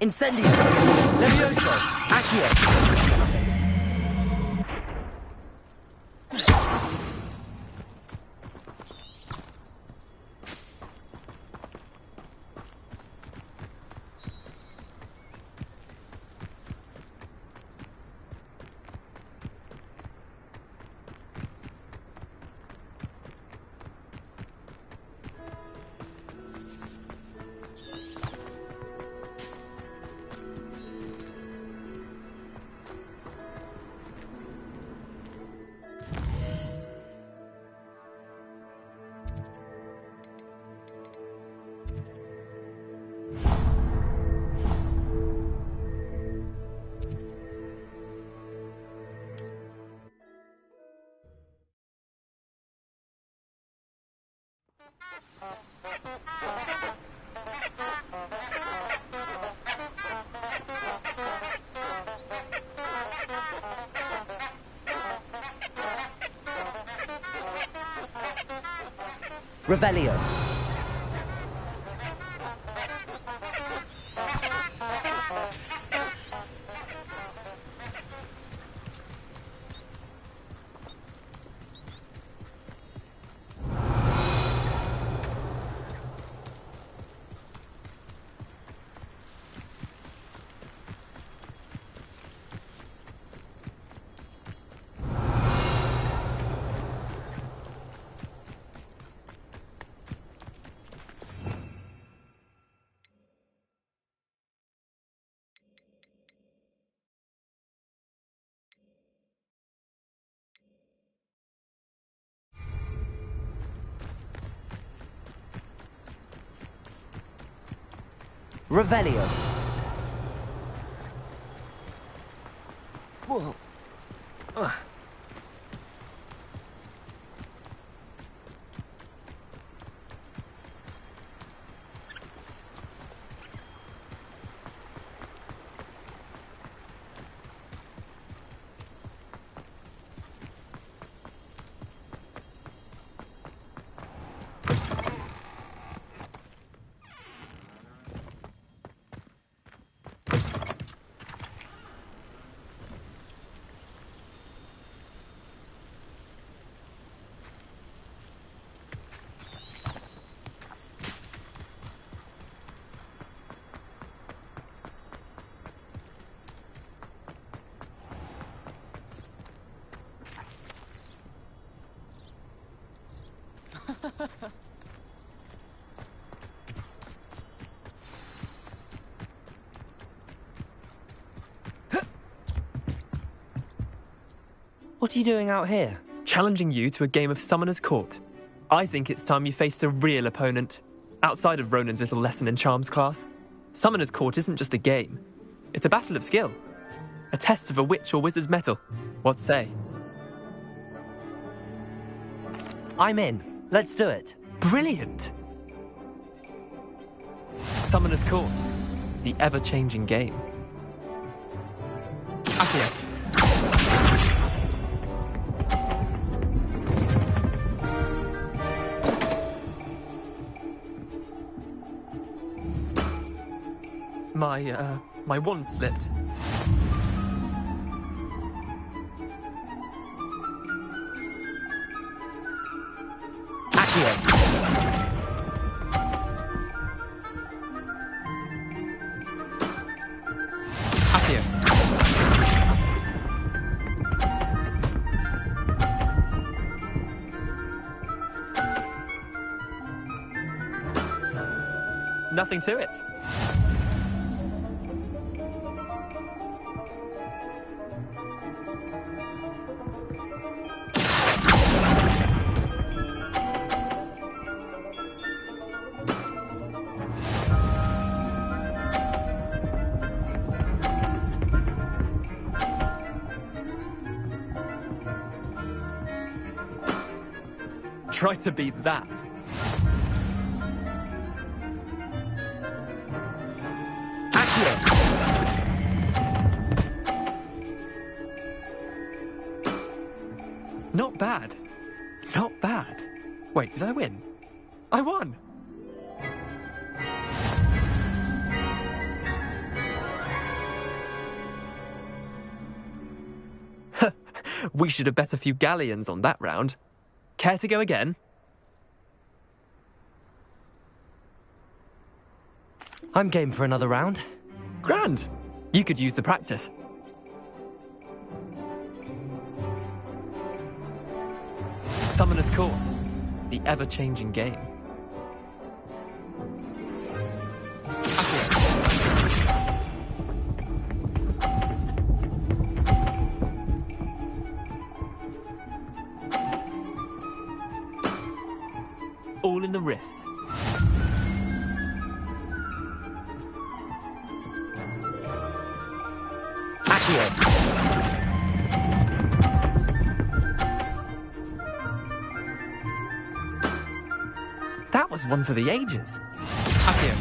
Incendio. Levioso. Accio. Revelio. Revelio. Whoa. What are you doing out here? Challenging you to a game of Summoner's Court. I think it's time you faced a real opponent, outside of Ronan's little lesson in charms class. Summoner's Court isn't just a game. It's a battle of skill. A test of a witch or wizard's mettle. What say? I'm in. Let's do it. Brilliant! Summoner's Court. The ever-changing game. Accio. My wand slipped. Accio. Accio. Nothing to it. Try to beat that. Not bad. Not bad. Wait, did I win? I won! We should have bet a few galleons on that round. Care to go again? I'm game for another round. Grand. You could use the practice. Summoner's Court. The ever-changing game. All in the wrist. That was one for the ages. Accio.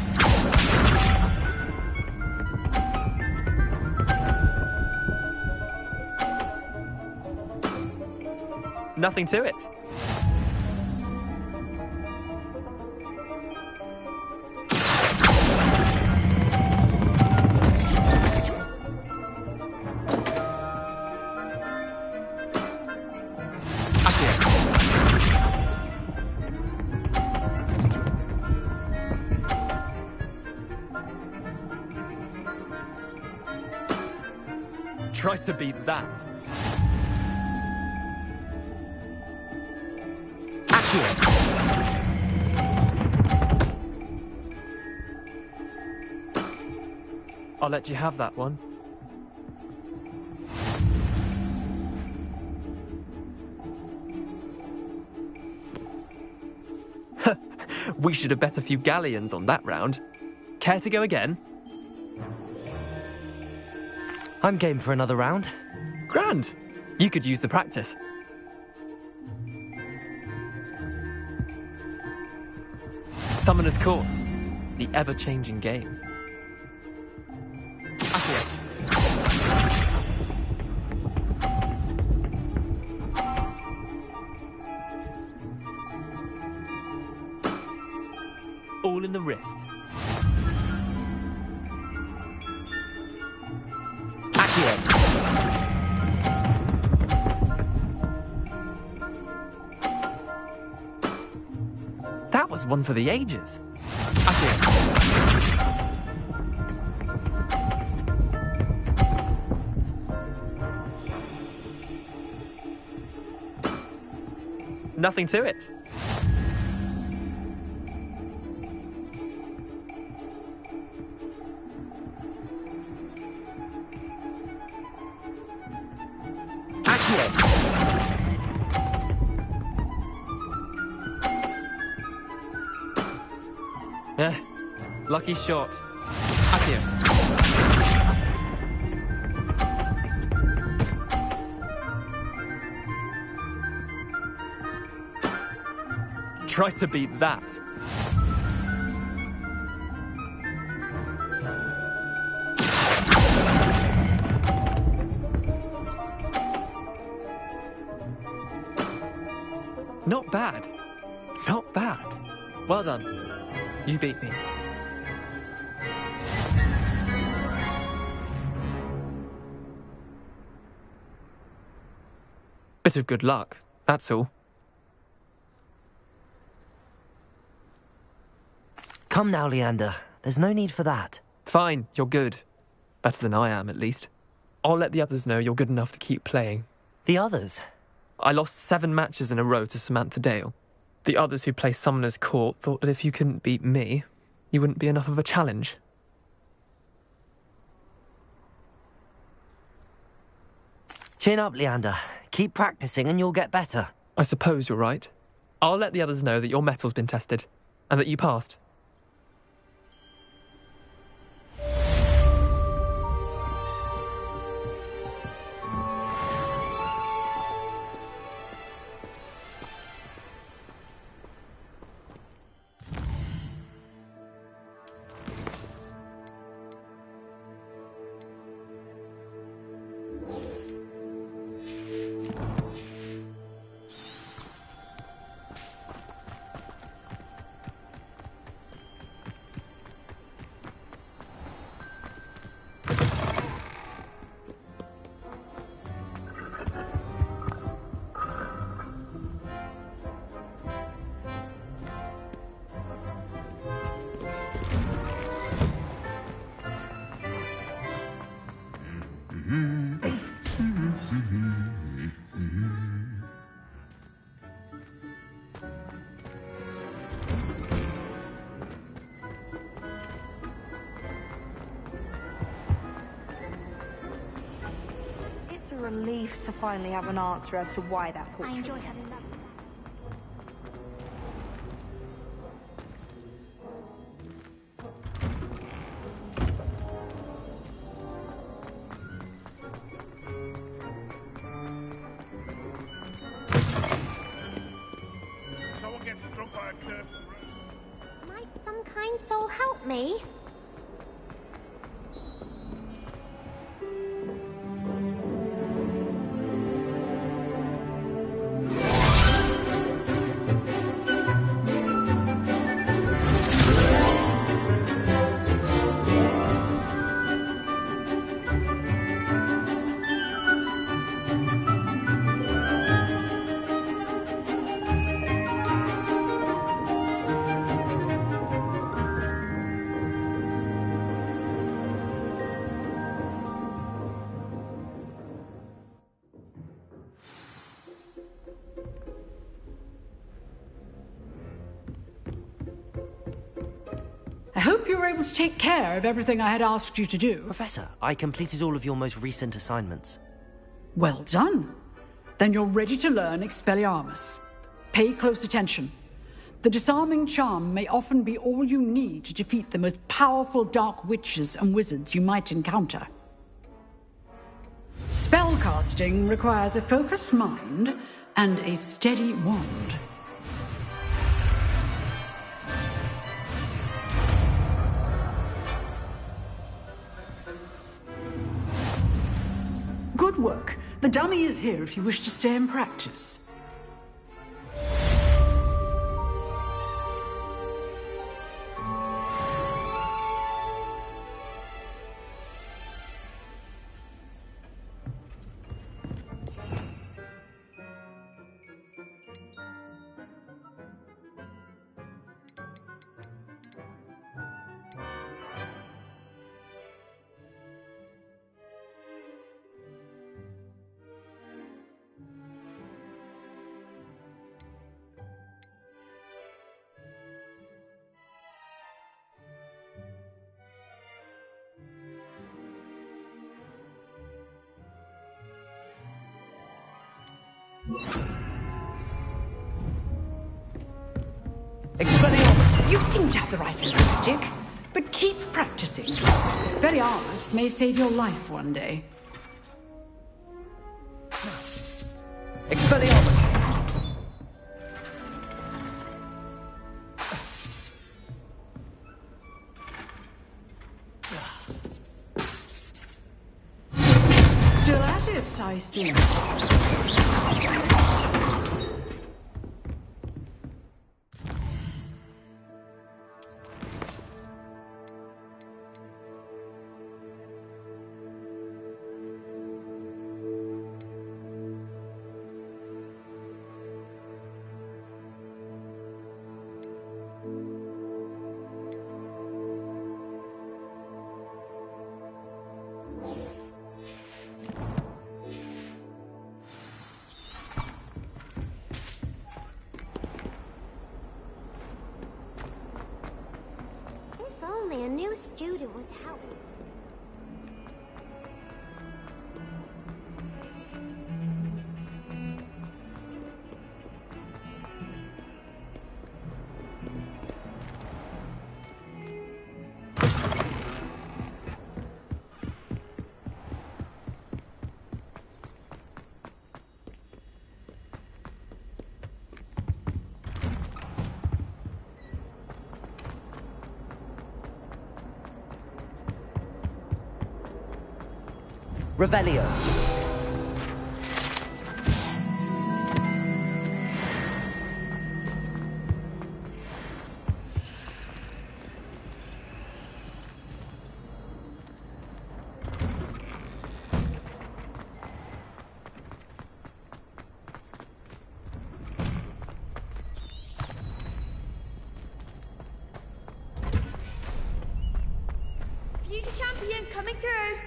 Nothing to it. Try to beat that. I'll let you have that one. We should have bet a few galleons on that round. Care to go again? I'm game for another round. Grand. You could use the practice. Summoner's Court. The ever-changing game. Accio. All in the wrist. That was one for the ages. Nothing to it. Lucky shot. Accio. Try to beat that. Not bad. Not bad. Well done. You beat me. Bit of good luck, that's all. Come now, Leander. There's no need for that. Fine, you're good. Better than I am, at least. I'll let the others know you're good enough to keep playing. The others? I lost 7 matches in a row to Samantha Dale. The others who play Summoner's Court thought that if you couldn't beat me, you wouldn't be enough of a challenge. Chin up, Leander. Keep practicing and you'll get better. I suppose you're right. I'll let the others know that your metal's been tested, and that you passed. It's a relief to finally have an answer as to why that portrait. I enjoy having that. Someone gets struck by a cursed Might some kind soul help me? I hope you were able to take care of everything I had asked you to do. Professor, I completed all of your most recent assignments. Well done. Then you're ready to learn Expelliarmus. Pay close attention. The disarming charm may often be all you need to defeat the most powerful dark witches and wizards you might encounter. Spellcasting requires a focused mind and a steady wand. Good work. The dummy is here if you wish to stay and practice. Expelliarmus! You seem to have the right heuristic, but keep practicing. Expelliarmus may save your life one day. Expelliarmus! Still at it, I see. If only a new student would help. Revelio. Future champion coming through.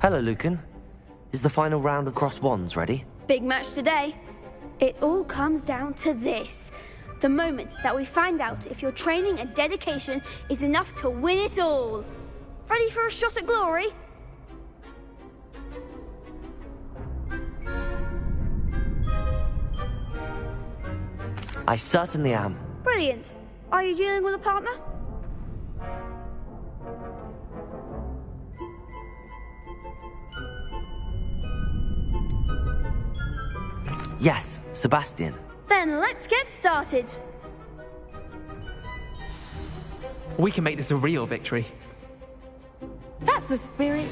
Hello, Lucan. Is the final round of Cross Wands ready? Big match today. It all comes down to this. The moment that we find out if your training and dedication is enough to win it all. Ready for a shot at glory? I certainly am. Brilliant. Are you dealing with a partner? Yes, Sebastian. Then let's get started. We can make this a real victory. That's the spirit.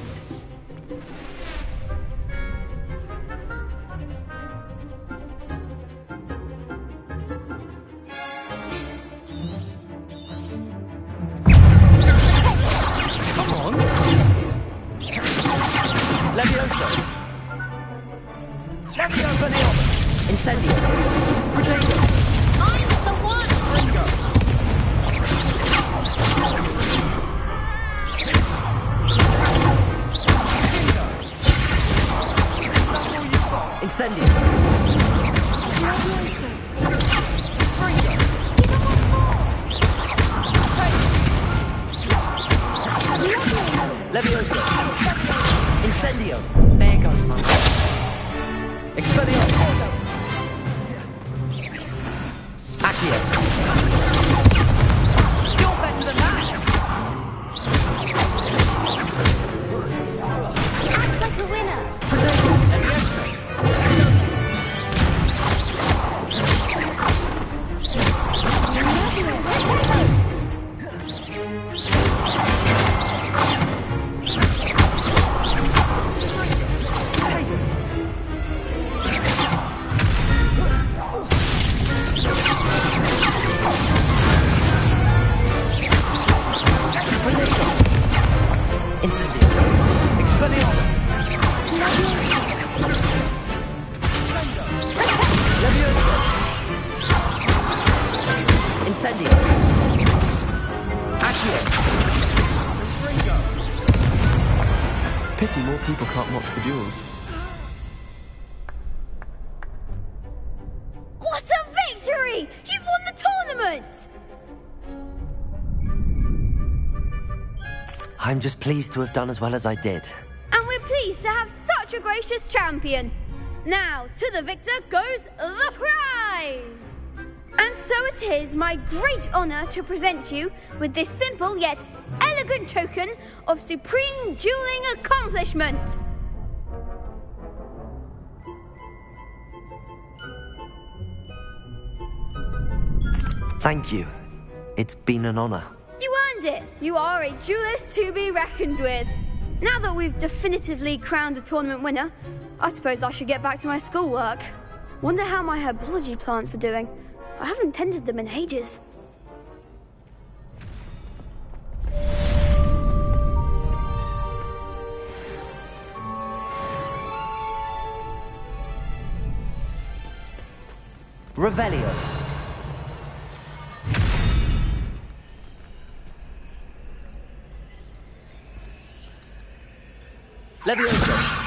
Come on. Levioso. Levioso. Incendio. Potato. I'm the one! Ringo. Incendio. Levioso. Incendio. There goes my Expelliarmus. Accio. You're better than that! Act like a winner! Incendio. Expelliarmus. Levioso. Incendio. Accio. Pity more people can't watch the duels. What a victory! You've won the tournament! I'm just pleased to have done as well as I did. And we're pleased to have such a gracious champion. Now, to the victor goes the prize! And so it is my great honour to present you with this simple yet elegant token of supreme dueling accomplishment. Thank you. It's been an honour. You earned it. You are a duelist to be reckoned with. Now that we've definitively crowned the tournament winner, I suppose I should get back to my schoolwork. Wonder how my herbology plants are doing. I haven't tended them in ages. Revelio. Levioso.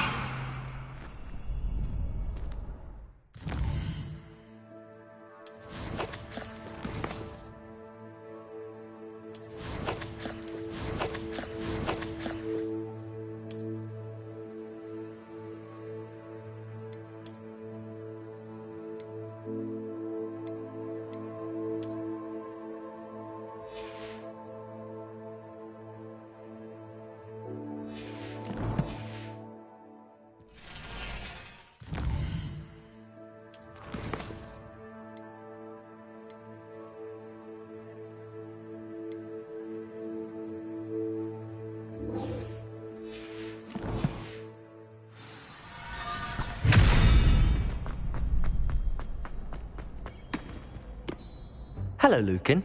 Hello, Lucan.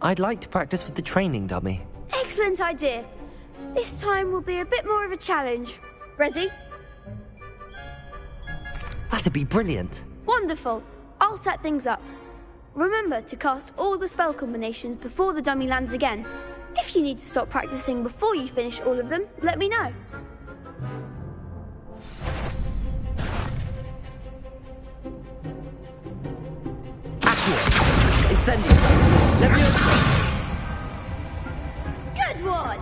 I'd like to practice with the training dummy. Excellent idea. This time will be a bit more of a challenge. Ready? That'd be brilliant. Wonderful. I'll set things up. Remember to cast all the spell combinations before the dummy lands again. If you need to stop practicing before you finish all of them, let me know. Incendio. Levioso. Good one!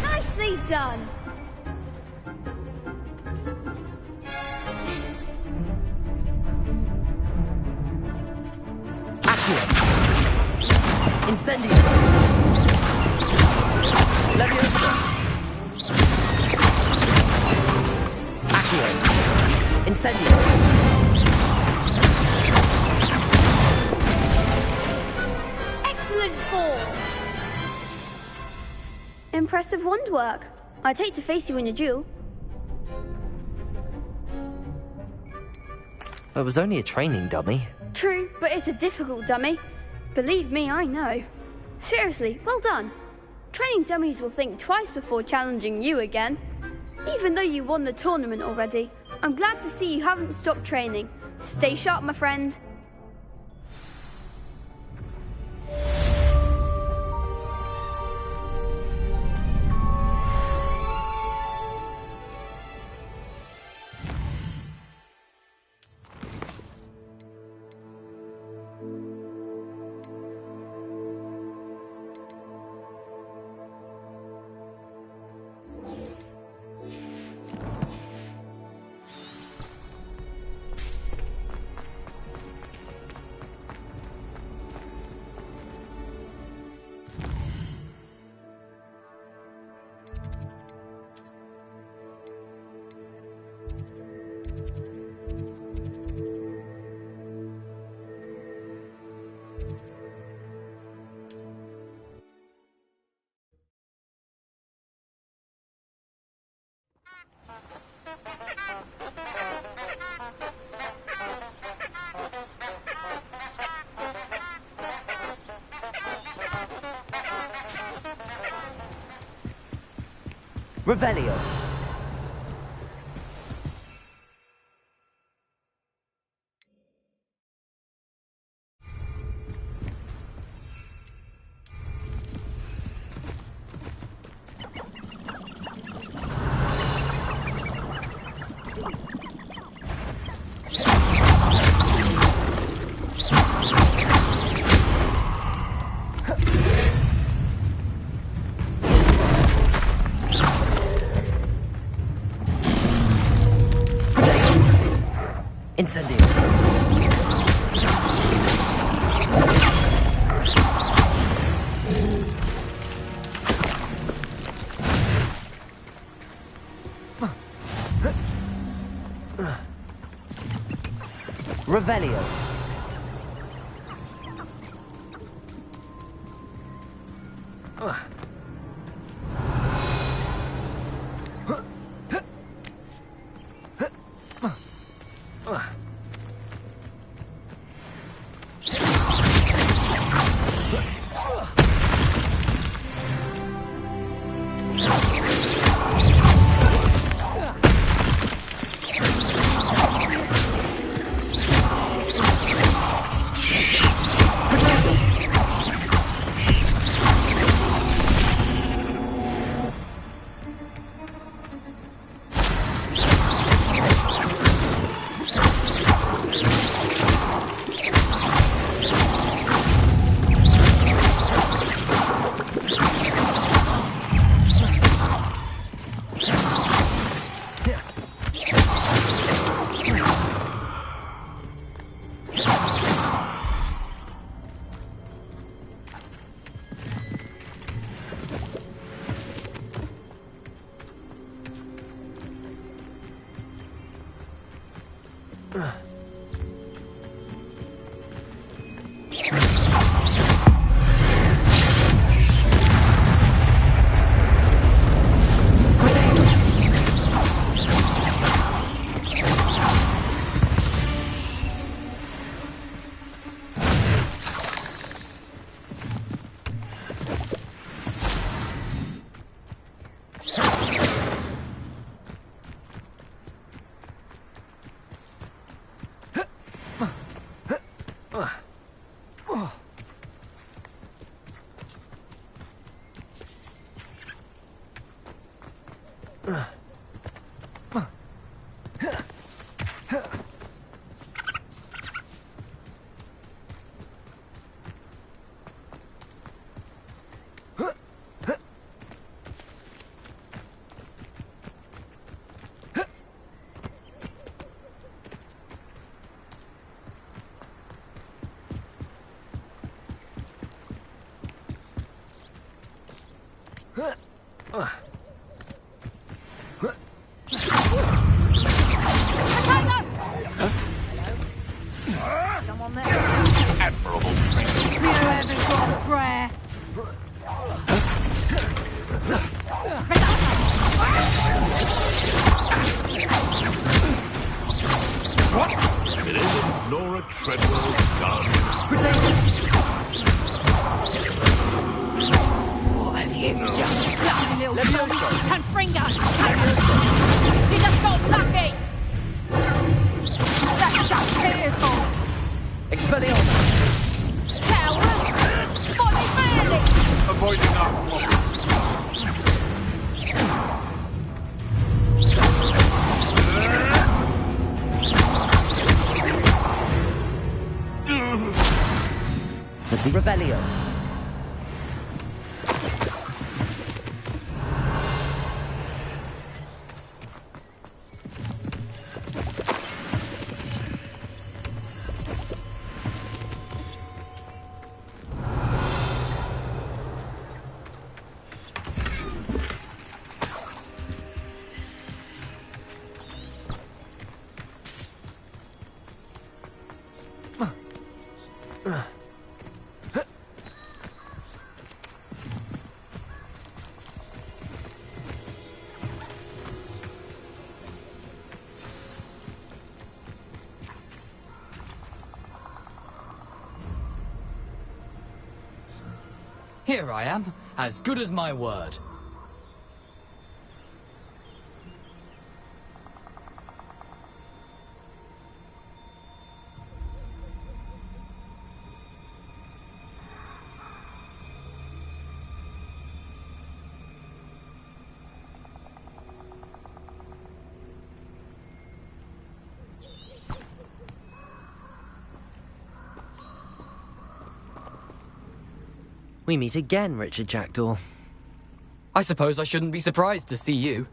Nicely done! Incendio. Levioso. Accio. Incendio. Excellent form! Impressive wand work. I'd hate to face you in a duel. It was only a training dummy. True, but it's a difficult dummy. Believe me, I know. Seriously, well done. Training dummies will think twice before challenging you again. Even though you won the tournament already, I'm glad to see you haven't stopped training. Stay sharp, my friend. Revelio. Incendio. Revelio. Someone there. Admirable training. You haven't got a prayer. It isn't Laura Treadwell's gun. What have you done? You little Confringo! You just got lucky! That's just pitiful! Expelliarmus! Coward! Body really! Avoiding our problem. The Revelio. Here I am, as good as my word. We meet again, Richard Jackdaw. I suppose I shouldn't be surprised to see you.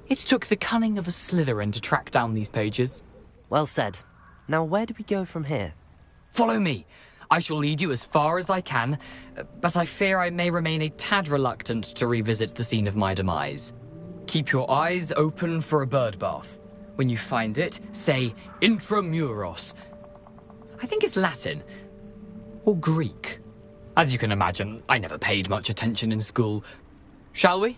It took the cunning of a Slytherin to track down these pages. Well said. Now where do we go from here? Follow me. I shall lead you as far as I can, but I fear I may remain a tad reluctant to revisit the scene of my demise. Keep your eyes open for a bird bath. When you find it, say intramuros. I think it's Latin. Or Greek. As you can imagine, I never paid much attention in school. Shall we?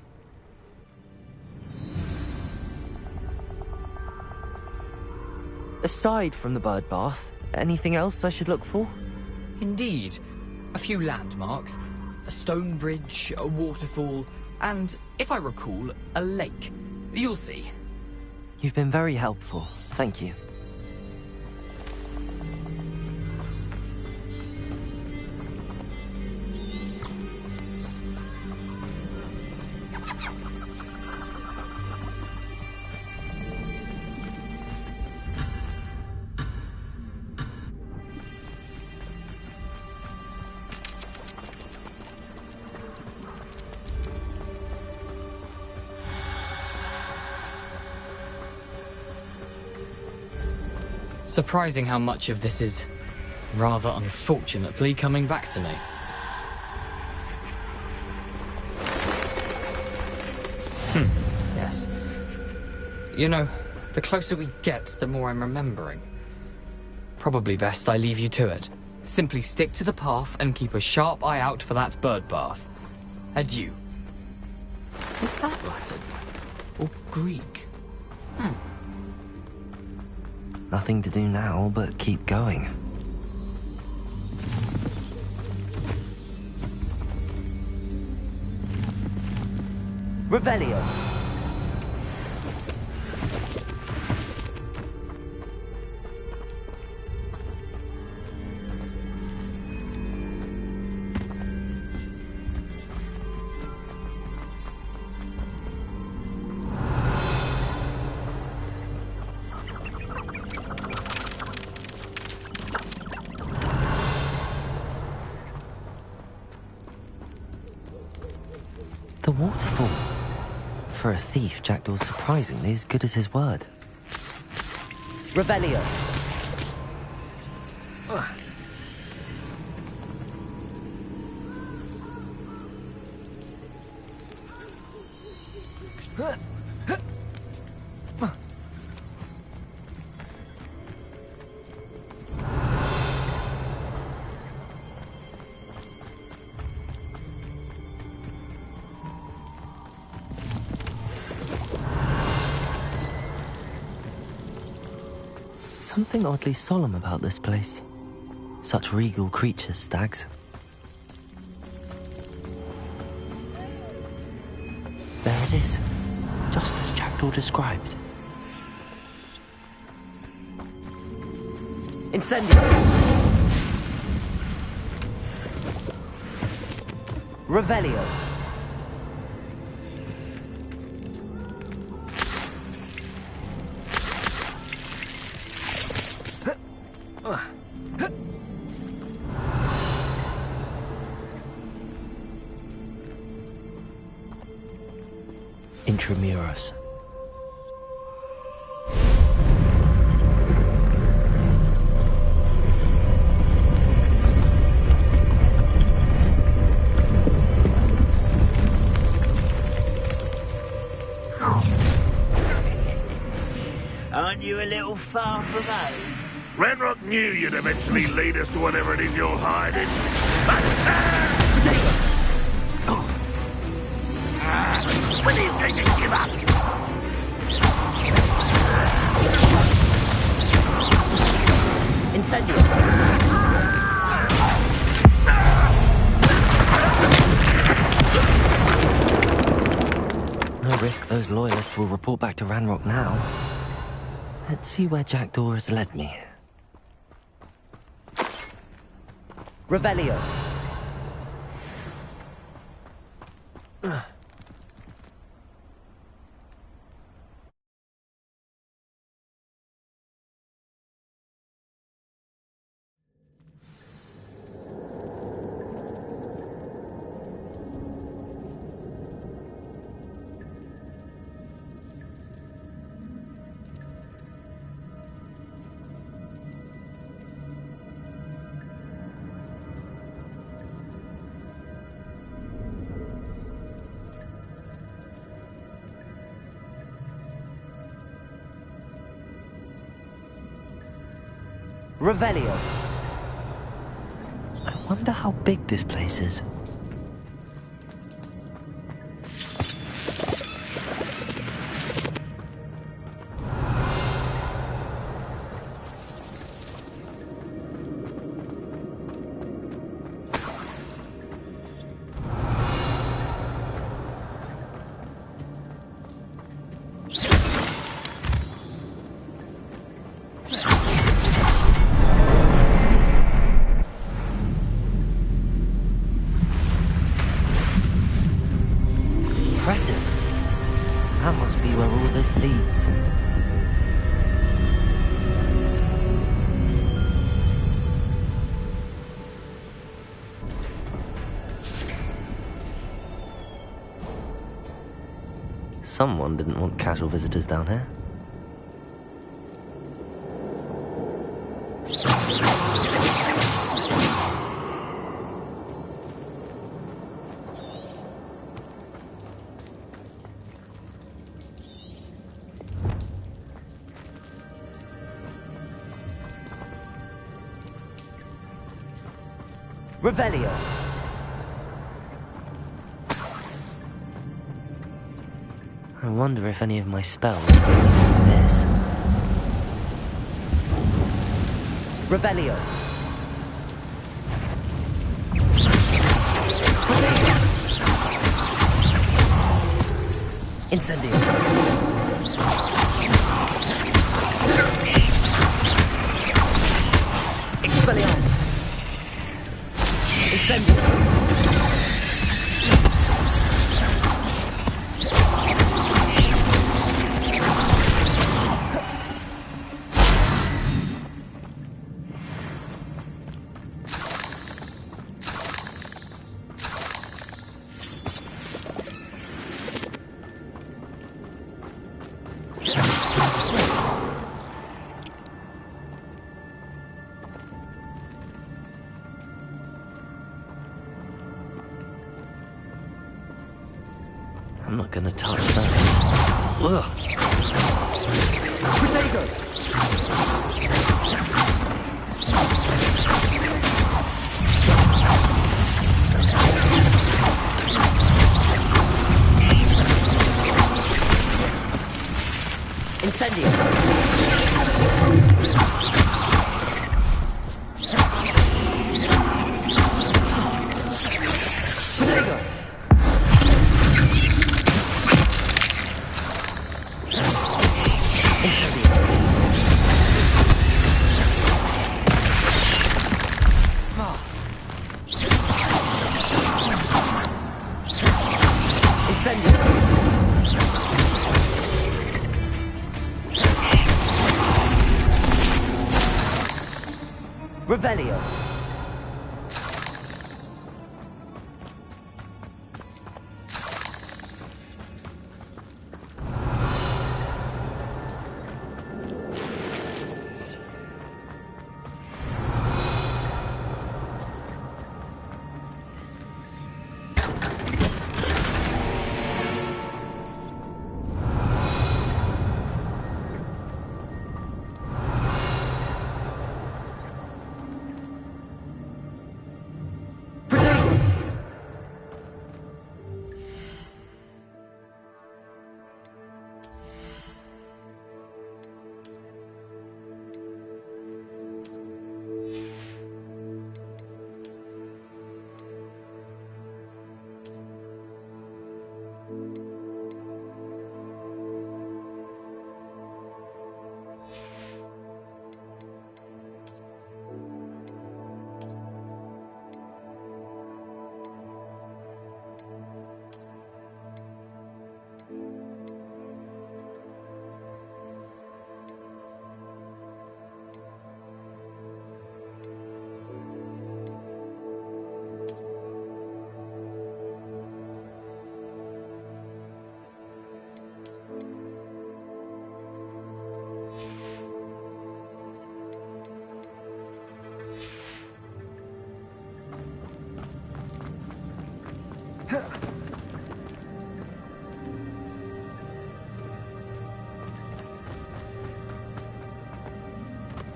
Aside from the bird bath, anything else I should look for? Indeed. A few landmarks. A stone bridge, a waterfall, and, if I recall, a lake. You'll see. You've been very helpful. Thank you. Surprising how much of this is, rather unfortunately, coming back to me. Yes. You know, the closer we get, the more I'm remembering. Probably best I leave you to it. Simply stick to the path and keep a sharp eye out for that bird bath. Adieu. Is that Latin? Or Greek? Nothing to do now but keep going. Revelio. The waterfall. For a thief, Jackdaw's surprisingly as good as his word. Revelio. Something oddly solemn about this place. Such regal creatures, stags. There it is, just as Jackdaw described. Incendio! Revelio! Intramuros. Aren't you a little far from home? Ranrock knew you'd eventually lead us to whatever it is you're hiding. When are you going to give up? Incendio! No risk those loyalists will report back to Ranrock now. Let's see where Jackdaw has led me. Revelio! Revelio. I wonder how big this place is. Impressive. That must be where all this leads. Someone didn't want casual visitors down here. Revelio. I wonder if any of my spells will like this. Revelio. Incendio. Expelliarmus. Incendio. I'm not gonna touch that. Ugh. Potato! Incendio! Potato!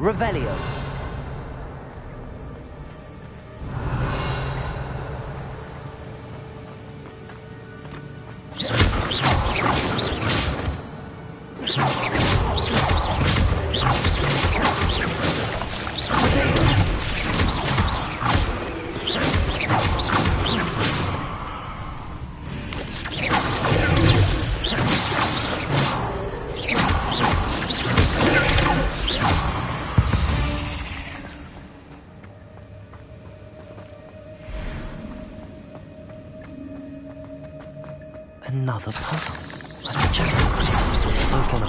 Revelio. Revelio. Another puzzle. I'm joking. So gonna...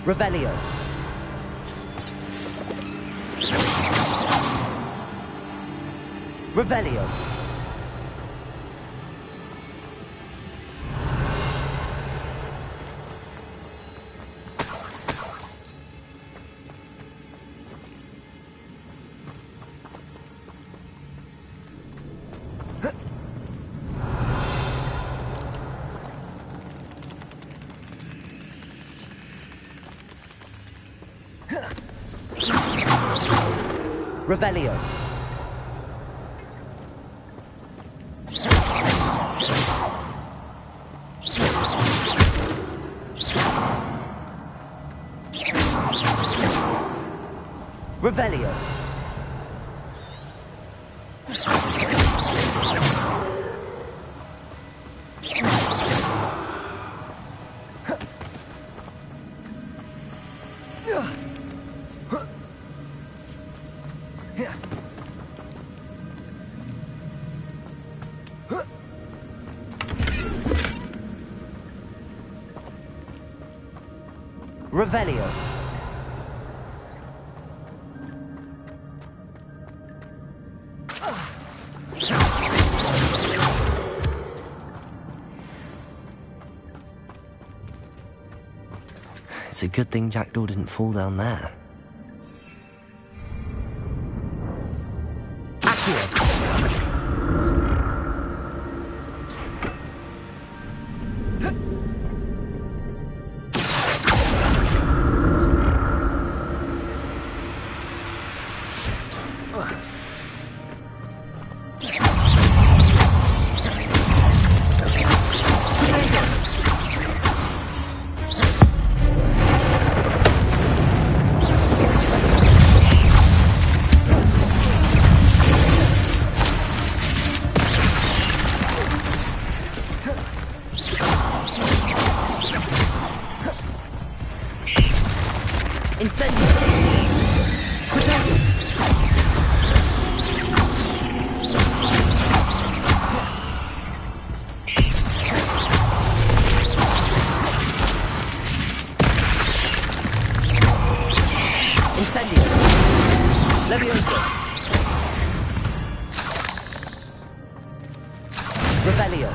Revelio. Revelio. Revelio. Revelio. Revelio. It's a good thing Jackdaw didn't fall down there. Accio. Revelio.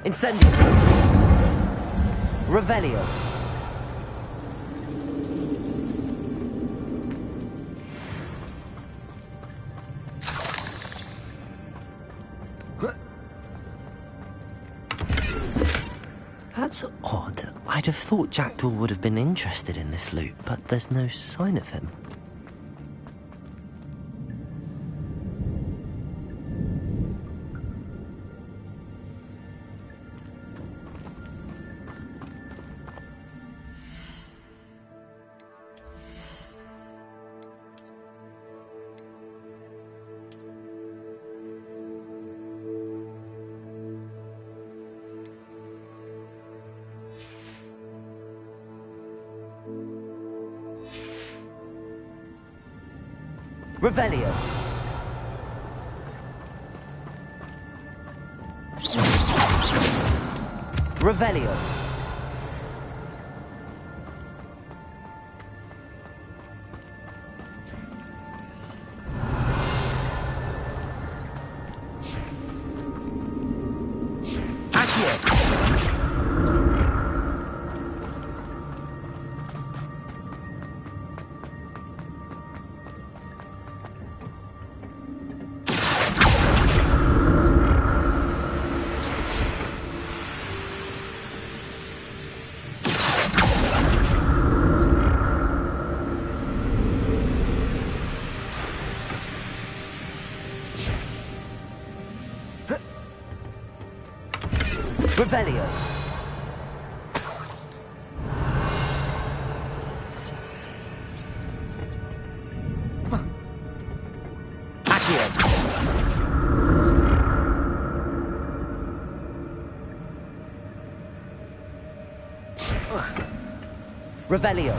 Incendio. Revelio. That's odd. I'd have thought Jackdaw would have been interested in this loot, but there's no sign of him. Revelio. Revelio. Revelio. Accio. Revelio.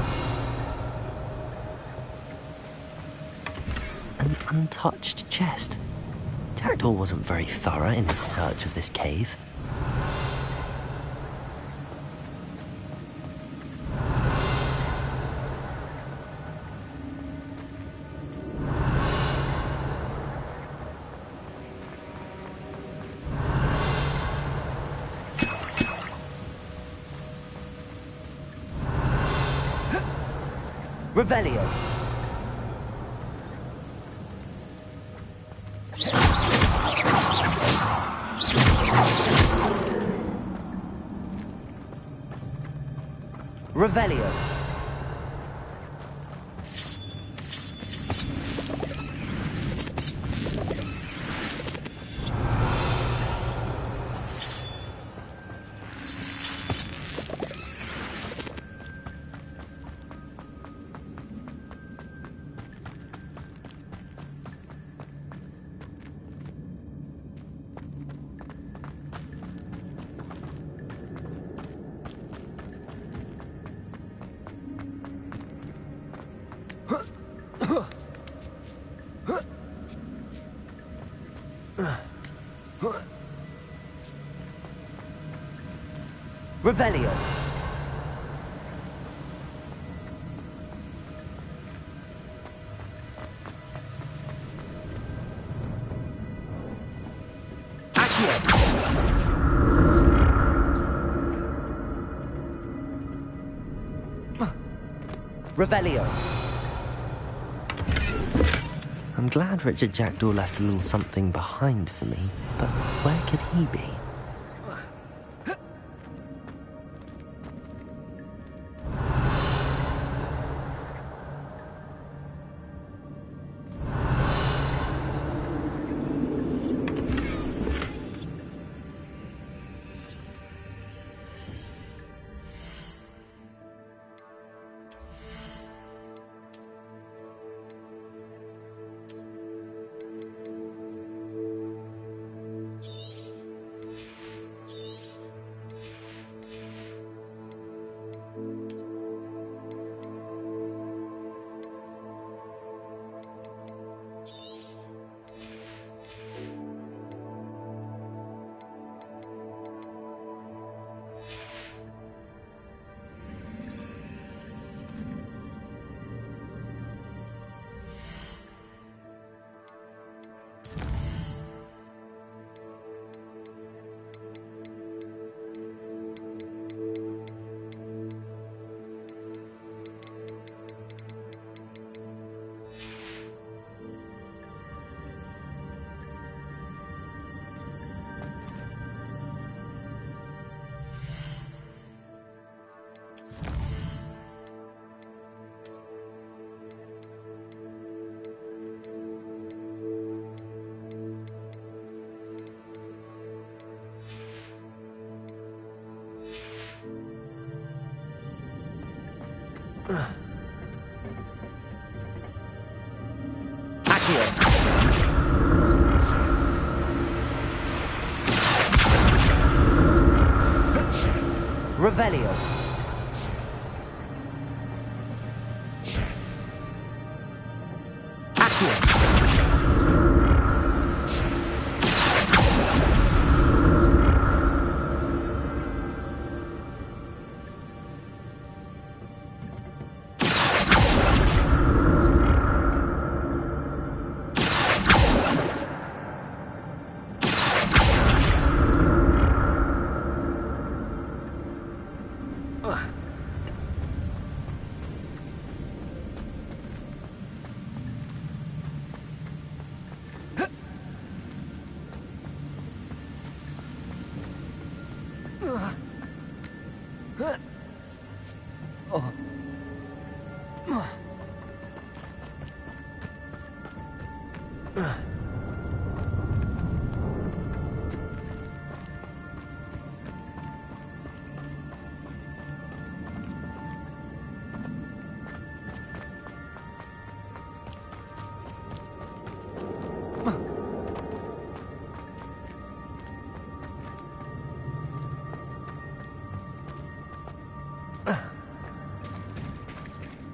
An untouched chest. Jackdaw wasn't very thorough in his search of this cave. Revelio. Revelio. Revelio. Revelio. I'm glad Richard Jackdaw left a little something behind for me, but where could he be? Revelio.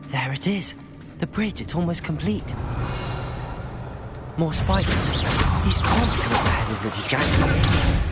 There it is. The bridge, it's almost complete. More spiders. These can't be ahead of Richard Jackdaw.